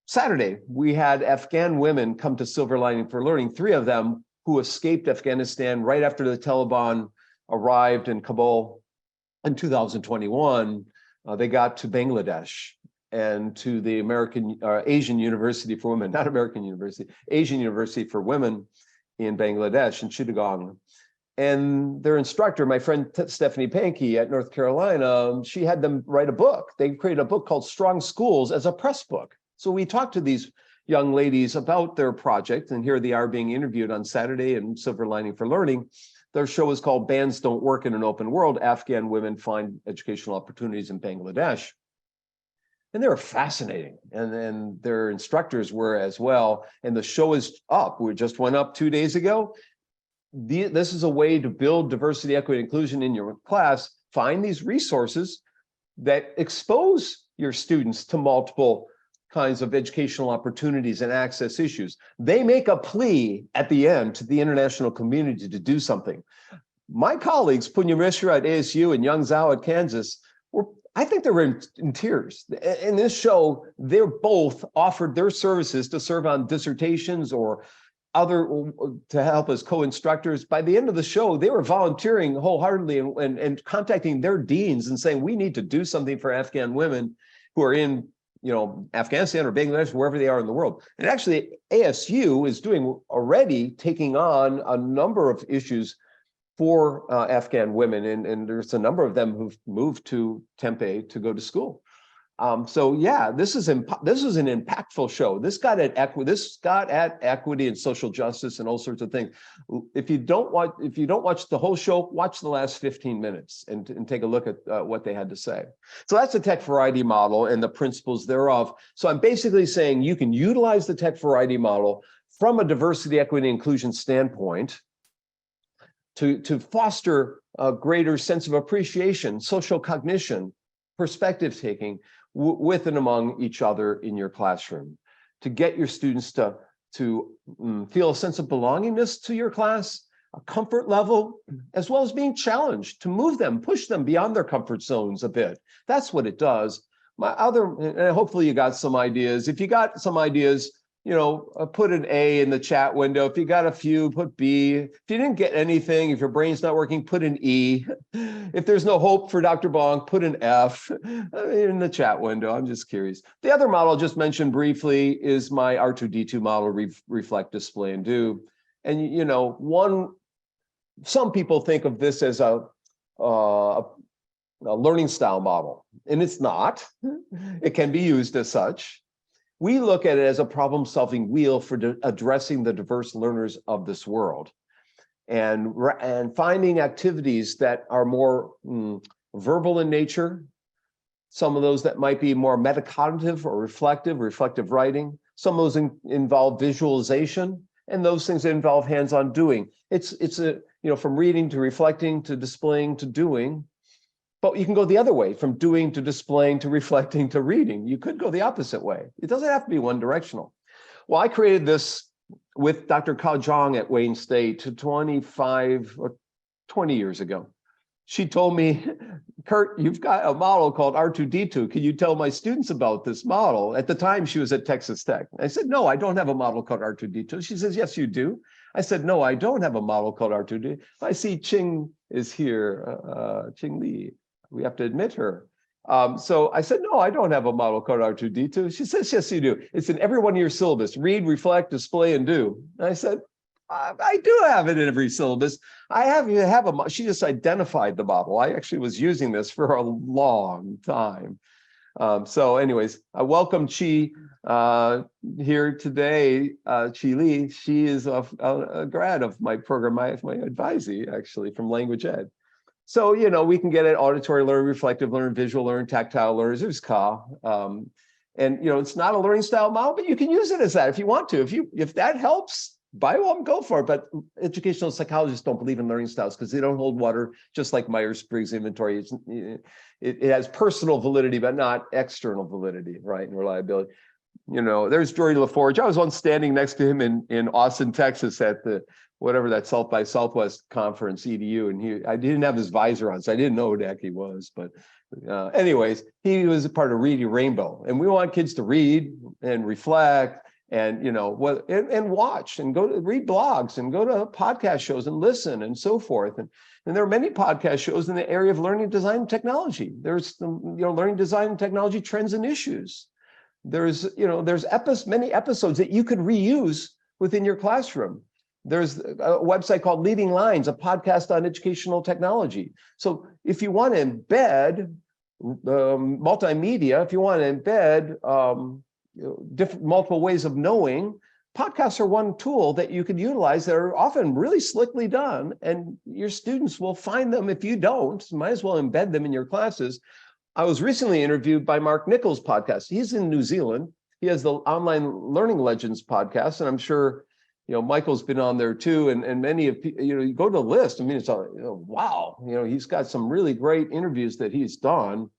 B: Saturday, we had Afghan women come to Silver Lining for Learning, 3 of them who escaped Afghanistan right after the Taliban arrived in Kabul in 2021. They got to Bangladesh and to the Asian University for Women, not American University, Asian University for Women in Bangladesh, in Chittagong. And their instructor, my friend Stephanie Pankey at North Carolina, she had them write a book. They created a book called Strong Schools as a press book. So we talked to these young ladies about their project, and here they are being interviewed on Saturday in Silver Lining for Learning. Their show is called Bands Don't Work in an Open World, Afghan Women Find Educational Opportunities in Bangladesh. And they were fascinating. And their instructors were as well. And the show is up. We just went up 2 days ago. This is a way to build diversity, equity, inclusion in your class. Find these resources that expose your students to multiple kinds of educational opportunities and access issues. They make a plea at the end to the international community to do something. My colleagues, Punya Mishra at ASU and Young Zhao at Kansas, I think they were in tears. In this show, they're both offered their services to serve on dissertations or other to help as co-instructors. By the end of the show, they were volunteering wholeheartedly and contacting their deans and saying, we need to do something for Afghan women who are in Afghanistan or Bangladesh, wherever they are in the world. And actually, ASU is taking on a number of issues for Afghan women, and there's a number of them who've moved to Tempe to go to school. So yeah, this is an impactful show. This got at equity and social justice and all sorts of things. If you don't watch the whole show, watch the last 15 minutes and take a look at what they had to say. So that's the tech variety model and the principles thereof. So I'm basically saying you can utilize the tech variety model from a diversity, equity, inclusion standpoint to foster a greater sense of appreciation, social cognition, perspective taking with and among each other in your classroom, to get your students to feel a sense of belongingness to your class, a comfort level, as well as being challenged, to move them, push them beyond their comfort zones a bit. That's what it does. Hopefully you got some ideas. If you got some ideas, put an A in the chat window. If you got a few, put B. If you didn't get anything, if your brain's not working, put an E. If there's no hope for Dr. Bonk, put an F in the chat window. I'm just curious. The other model just mentioned briefly is my R2D2 model, reflect, display, and do. And some people think of this as a learning style model, and it's not. It can be used as such. We look at it as a problem-solving wheel for addressing the diverse learners of this world, and finding activities that are more verbal in nature, some of those that might be more metacognitive or reflective writing, some of those involve visualization, and those things that involve hands-on doing. It's from reading to reflecting to displaying to doing. But you can go the other way, from doing to displaying to reflecting to reading. You could go the opposite way. It doesn't have to be one directional. Well, I created this with Dr. Kao Zhang at Wayne State 25 or 20 years ago. She told me, Curt, you've got a model called R2D2. Can you tell my students about this model? At the time, she was at Texas Tech. I said, no, I don't have a model called R2D2. She says, yes, you do. I said, no, I don't have a model called R2D2. I see Ching is here, Ching Li. We have to admit her. So I said, no, I don't have a model called R2D2. She says, yes, you do. It's in every one of your syllabus. Read, reflect, display, and do. And I said, I do have it in every syllabus. She just identified the model. I actually was using this for a long time. So anyways, I welcome Chi here today, Chi Li. She is a grad of my program, my advisee, actually, from Language Ed. So, we can get at auditory learning, reflective learning, visual learning, tactile learners. There's Ka. And, it's not a learning style model, but you can use it as that if you want to. If that helps, by all, go for it. But educational psychologists don't believe in learning styles because they don't hold water, just like Myers-Briggs inventory. It has personal validity, but not external validity, right, and reliability. There's Jordy LaForge. I was once standing next to him in Austin, Texas at the whatever that South by Southwest conference, EDU, and I didn't have his visor on, so I didn't know who the heck he was. But anyways, he was a part of Reading Rainbow, and we want kids to read and reflect and and watch and go to read blogs and go to podcast shows and listen and so forth. And there are many podcast shows in the area of learning, design, and technology. There's learning, design, and technology trends and issues. There's many episodes that you could reuse within your classroom. There's a website called Leading Lines, a podcast on educational technology. So if you want to embed multimedia, if you want to embed different multiple ways of knowing, podcasts are one tool that you could utilize that are often really slickly done, and your students will find them. If you don't, might as well embed them in your classes. I was recently interviewed by Mark Nichols' podcast. He's in New Zealand. He has the Online Learning Legends podcast, and I'm sure Michael's been on there too. And many of you go to the list. I mean, it's wow. He's got some really great interviews that he's done.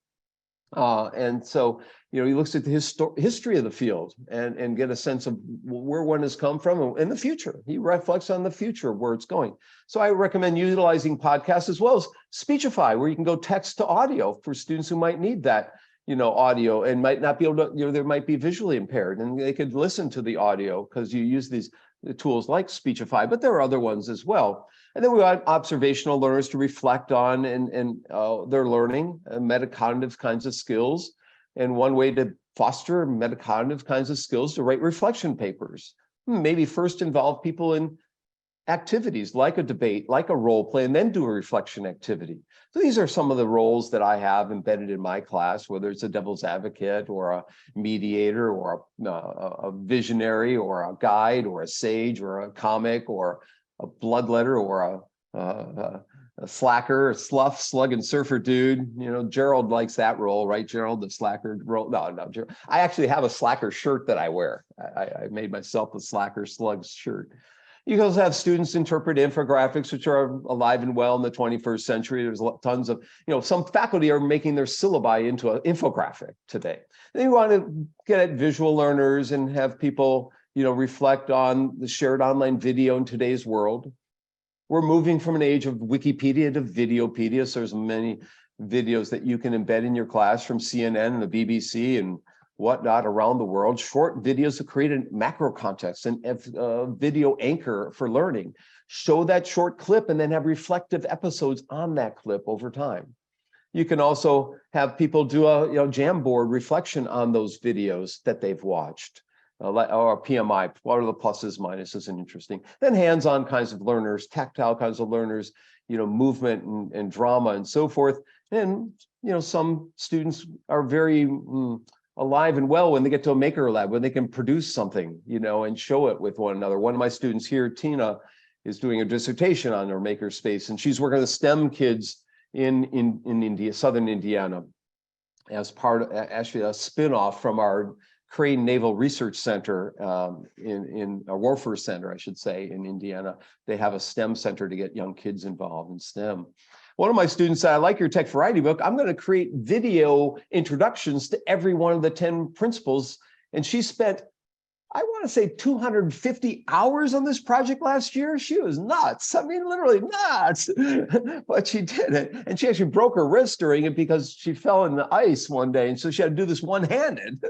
B: And so, he looks at the history of the field and get a sense of where one has come from and the future. He reflects on the future, where it's going. So I recommend utilizing podcasts as well as Speechify, where you can go text to audio for students who might need that, audio and might not be able to, they might be visually impaired, and they could listen to the audio because you use these tools like Speechify, but there are other ones as well. And then we want observational learners to reflect on and their learning, metacognitive kinds of skills. And one way to foster metacognitive kinds of skills to write reflection papers. Maybe first involve people in activities like a debate, like a role play, and then do a reflection activity. So these are some of the roles that I have embedded in my class, whether it's a devil's advocate or a mediator or a visionary or a guide or a sage or a comic or a bloodletter or a slacker, a slough, slug, and surfer dude. Gerald likes that role, right, Gerald? The slacker role. No, Gerald. I actually have a slacker shirt that I wear. I made myself a slacker slug shirt. You can also have students interpret infographics, which are alive and well in the 21st century. There's tons of, some faculty are making their syllabi into an infographic today. Then you want to get at visual learners and have people, reflect on the shared online video in today's world. We're moving from an age of Wikipedia to Videopedia. So there's many videos that you can embed in your class from CNN and the BBC and whatnot around the world. Short videos that create a macro context and a video anchor for learning. Show that short clip and then have reflective episodes on that clip over time. You can also have people do a Jamboard reflection on those videos that they've watched. Or PMI, what are the pluses, minuses, and interesting. Then hands-on kinds of learners, tactile kinds of learners, movement and drama and so forth. And, some students are very alive and well when they get to a maker lab, when they can produce something, and show it with one another. One of my students here, Tina, is doing a dissertation on her maker space, and she's working with STEM kids in India, Southern Indiana, as part of actually a spin-off from our Crane Naval Research Center in a Warfare Center, I should say, in Indiana. They have a STEM center to get young kids involved in STEM. One of my students said, I like your tech variety book. I'm going to create video introductions to every one of the 10 principles. And she spent, I want to say 250 hours on this project last year. She was nuts. I mean, literally nuts. But she did it. And she actually broke her wrist during it because she fell in the ice one day. And so she had to do this one-handed.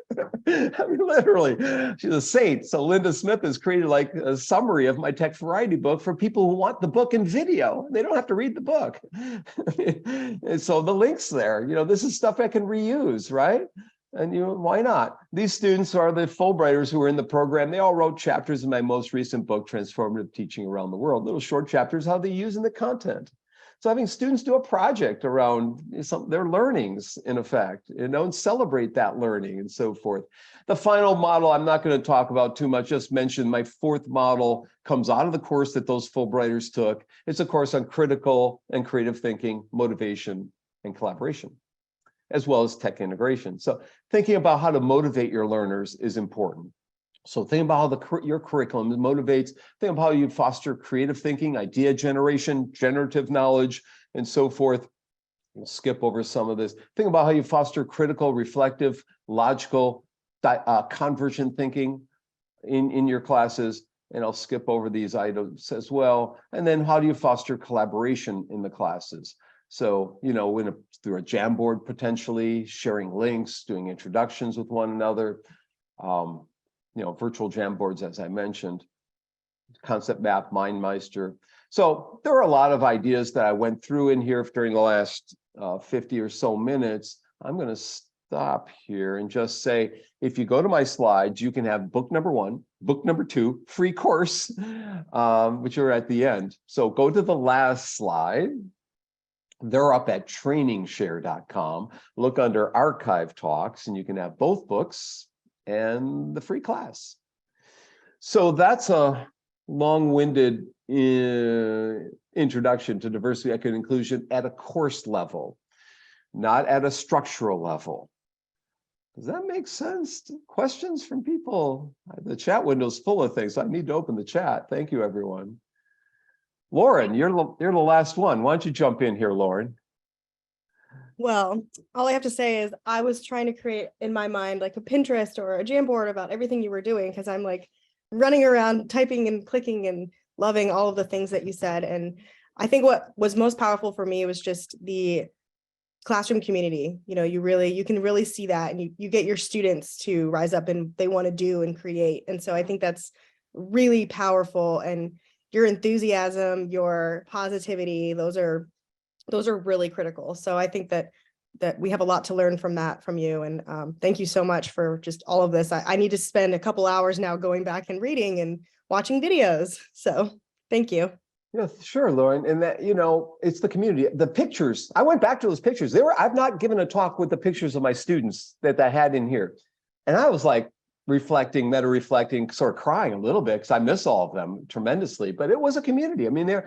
B: I mean, literally, she's a saint. So Linda Smith has created like a summary of my tech variety book for people who want the book in video. They don't have to read the book. And so the link's there. This is stuff I can reuse, right? And why not? These students are the Fulbrighters who are in the program. They all wrote chapters in my most recent book, Transformative Teaching Around the World, little short chapters, how they use in the content. So having students do a project around their learnings, in effect, and celebrate that learning and so forth. The final model, I'm not going to talk about too much, just mention my fourth model comes out of the course that those Fulbrighters took. It's a course on critical and creative thinking, motivation, and collaboration, as well as tech integration. So thinking about how to motivate your learners is important. So think about how your curriculum motivates, think about how you foster creative thinking, idea generation, generative knowledge, and so forth. We'll skip over some of this. Think about how you foster critical, reflective, logical, convergent thinking in your classes. And I'll skip over these items as well. And then how do you foster collaboration in the classes? So, through a Jamboard potentially, sharing links, doing introductions with one another, virtual Jamboards, as I mentioned, concept map, MindMeister. So there are a lot of ideas that I went through in here during the last 50 or so minutes. I'm going to stop here and just say, if you go to my slides, you can have book number 1, book number 2, free course, which are at the end. So go to the last slide. They're up at trainingshare.com. Look under archive talks, and you can have both books and the free class. So that's a long-winded introduction to diversity, equity, and inclusion at a course level, not at a structural level. Does that make sense? Questions from people? The chat window is full of things. I need to open the chat. Thank you, everyone. Lauren, you're the last one. Why don't you jump in here, Lauren?
C: Well, all I have to say is I was trying to create in my mind like a Pinterest or a Jamboard about everything you were doing, because I'm like running around typing and clicking and loving all of the things that you said. And I think what was most powerful for me was just the classroom community. You know, you can really see that, and you get your students to rise up and they want to do and create. And so I think that's really powerful, and your enthusiasm, your positivity, those are really critical. So I think that we have a lot to learn from you. And thank you so much for just all of this. I need to spend a couple hours now going back and reading and watching videos. So thank you.
B: Yeah, sure, Lauren. And that, it's the community. The pictures, I went back to those pictures. I've not given a talk with the pictures of my students that I had in here. And I was like meta reflecting, sort of crying a little bit because I miss all of them tremendously. But it was a community. I mean,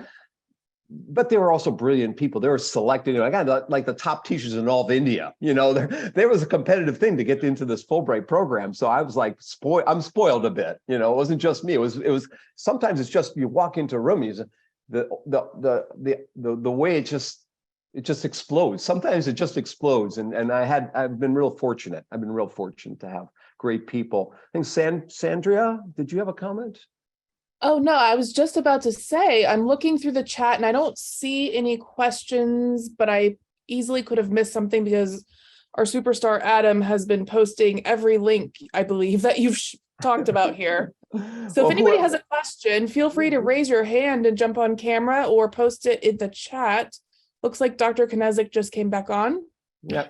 B: but they were also brilliant people. They were selected. I got like the top teachers in all of India. There was a competitive thing to get into this Fulbright program. So I was like, I'm spoiled a bit. It wasn't just me. It was. Sometimes it's just you walk into a room, the way it just explodes. Sometimes it just explodes. And I've been real fortunate. I've been real fortunate to have great people. I think Sandria, did you have a comment?
A: Oh, no, I was just about to say, I'm looking through the chat and I don't see any questions, but I easily could have missed something because our superstar Adam has been posting every link, I believe, that you've talked about here. So if anybody has a question, feel free to raise your hand and jump on camera or post it in the chat. Looks like Dr. Knezik just came back on.
B: Yeah.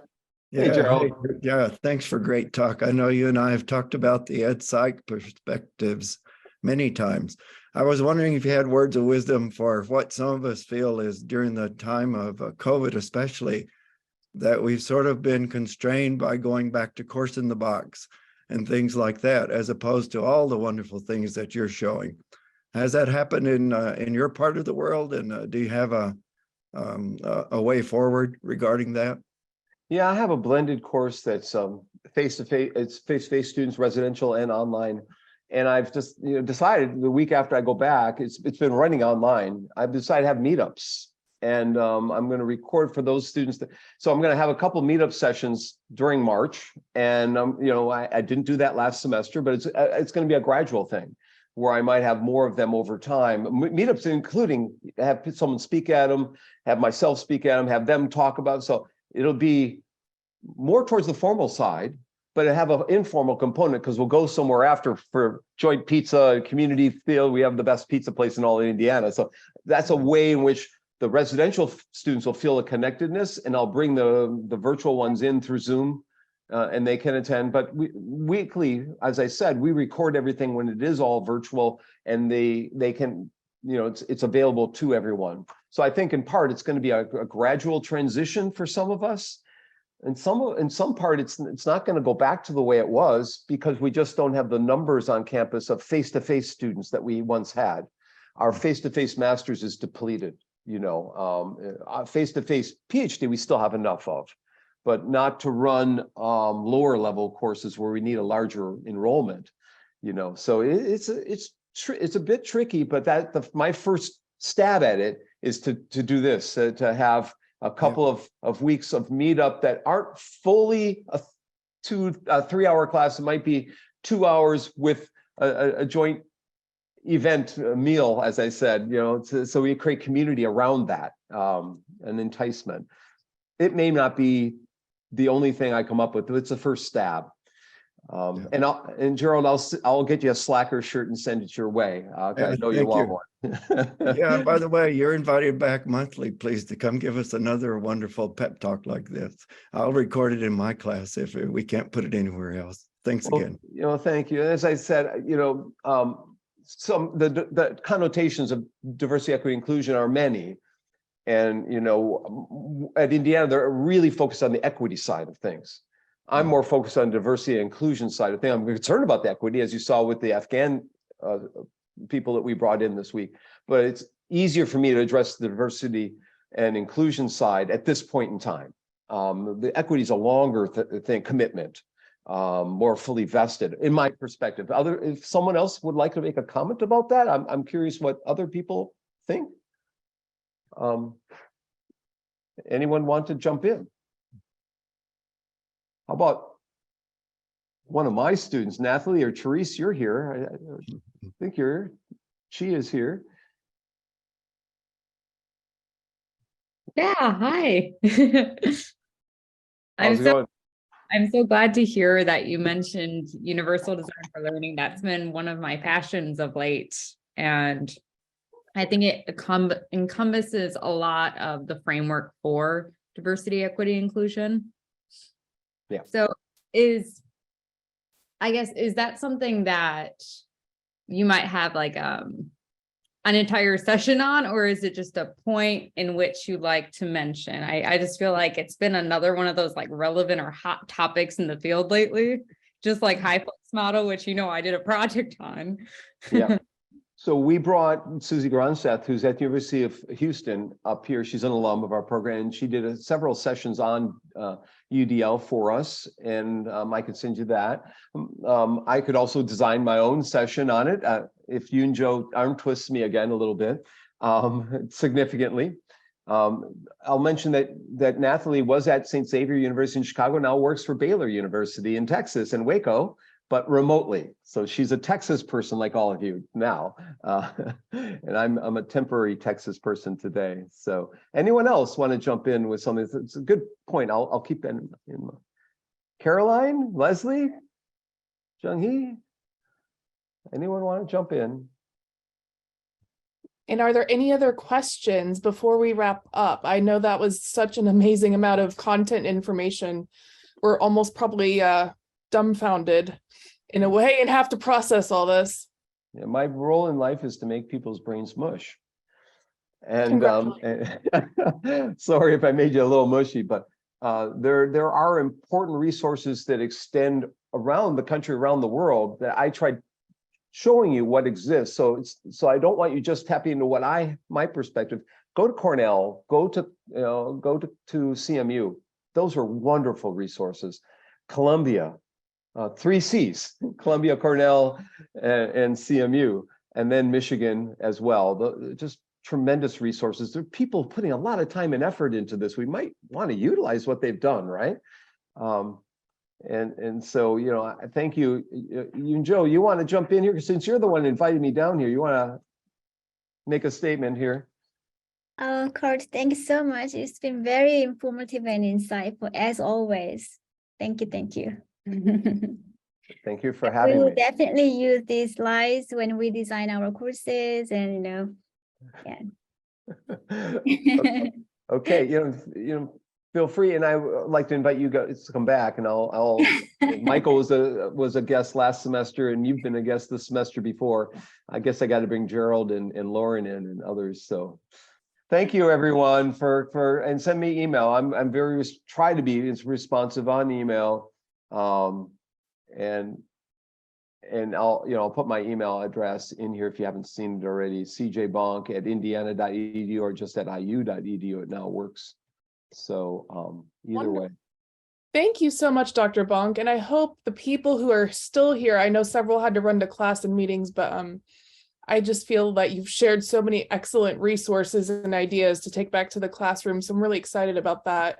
D: Hey, Gerald. Yeah, thanks for great talk. I know you and I have talked about the ed psych perspectives many times. I was wondering if you had words of wisdom for what some of us feel is during the time of COVID, especially, that we've sort of been constrained by going back to course in the box and things like that, as opposed to all the wonderful things that you're showing. Has that happened in your part of the world? And do you have a way forward regarding that?
B: Yeah, I have a blended course that's face-to-face. It's face-to-face students, residential and online. And I've just decided the week after I go back, it's been running online. I've decided to have meetups, and I'm going to record for those students. So I'm going to have a couple meetup sessions during March, and I didn't do that last semester, but it's going to be a gradual thing where I might have more of them over time. Meetups including have someone speak at them, have myself speak at them, have them talk about. So it'll be more towards the formal side, but have an informal component because we'll go somewhere after for joint pizza, community feel. We have the best pizza place in all of Indiana. So that's a way in which the residential students will feel a connectedness, and I'll bring the virtual ones in through Zoom and they can attend. But weekly, as I said, we record everything when it is all virtual, and they can, it's available to everyone. So I think in part, it's going to be a gradual transition for some of us. In some part, it's not going to go back to the way it was because we just don't have the numbers on campus of face-to-face students that we once had. Our face-to-face masters is depleted. Face-to-face PhD we still have enough of, but not to run lower level courses where we need a larger enrollment. So it's a bit tricky, but my first stab at it is to do this, to have a couple of weeks of meetup that aren't fully a 3-hour class. It might be 2 hours with a joint event meal, as I said, so we create community around that, an enticement. It may not be the only thing I come up with, but it's a first stab. And Gerald, I'll get you a Slacker shirt and send it your way. I know you want one.
D: Yeah, by the way, you're invited back monthly, please, to come give us another wonderful pep talk like this. I'll record it in my class if we can't put it anywhere else. Thanks again.
B: Thank you. As I said, the connotations of diversity, equity, inclusion are many. And, at Indiana, they're really focused on the equity side of things. I'm more focused on diversity and inclusion side of things. I'm concerned about the equity, as you saw with the Afghan people that we brought in this week, but it's easier for me to address the diversity and inclusion side at this point in time. The equity is a longer thing, commitment, more fully vested in my perspective. If someone else would like to make a comment about that, I'm curious what other people think. Anyone want to jump in? How about one of my students, Nathalie or Therese? You're here. I think you're. She is here.
E: Yeah, hi.
B: How's it going?
E: I'm so glad to hear that you mentioned universal design for learning. That's been one of my passions of late. And I think it encompasses a lot of the framework for diversity, equity, inclusion.
B: Yeah.
E: So is that something that you might have like an entire session on, or is it just a point in which you like to mention? I just feel like it's been another one of those like relevant or hot topics in the field lately, just like high flex model, which, I did a project on.
B: Yeah. So we brought Susie Gronseth, who's at the University of Houston, up here. She's an alum of our program, and she did several sessions on UDL for us, and I could send you that. I could also design my own session on it if you and Joe arm twist me again a little bit, significantly. I'll mention that Nathalie was at St. Xavier University in Chicago, now works for Baylor University in Texas in Waco, but remotely. So she's a Texas person like all of you now. And I'm a temporary Texas person today. So anyone else want to jump in with something? It's a good point. I'll keep that in mind. Caroline, Leslie, Jung-hee, anyone want to jump in?
A: And are there any other questions before we wrap up? I know that was such an amazing amount of content information. We're almost probably dumbfounded in a way and have to process all this.
B: Yeah, my role in life is to make people's brains mush. And sorry if I made you a little mushy, but there are important resources that extend around the country, around the world, that I tried showing you what exists. So I don't want you just tapping into my perspective. Go to Cornell, go to CMU. Those are wonderful resources. Columbia, 3 C's, Columbia, Cornell, and CMU, and then Michigan as well. Just tremendous resources. There are people putting a lot of time and effort into this. We might want to utilize what they've done, right? And so, I thank you. You and Joe, you want to jump in here? Since you're the one who invited me down here, you want to make a statement here?
F: Curt, thank you so much. It's been very informative and insightful as always. Thank you. Thank you.
B: Thank you for having me.
F: We will definitely use these slides when we design our courses, and yeah.
B: Okay, feel free, and I would like to invite you guys to come back, and I'll Michael was a guest last semester, and you've been a guest this semester before. I guess I got to bring Gerald and Lauren in and others. So thank you everyone for and send me email. I'm very try to be responsive on email. And I'll put my email address in here if you haven't seen it already, cjbonk@indiana.edu or just at iu.edu. It now works. So either way.
A: Thank you so much, Dr. Bonk. And I hope the people who are still here, I know several had to run to class and meetings, but I just feel that you've shared so many excellent resources and ideas to take back to the classroom. So I'm really excited about that.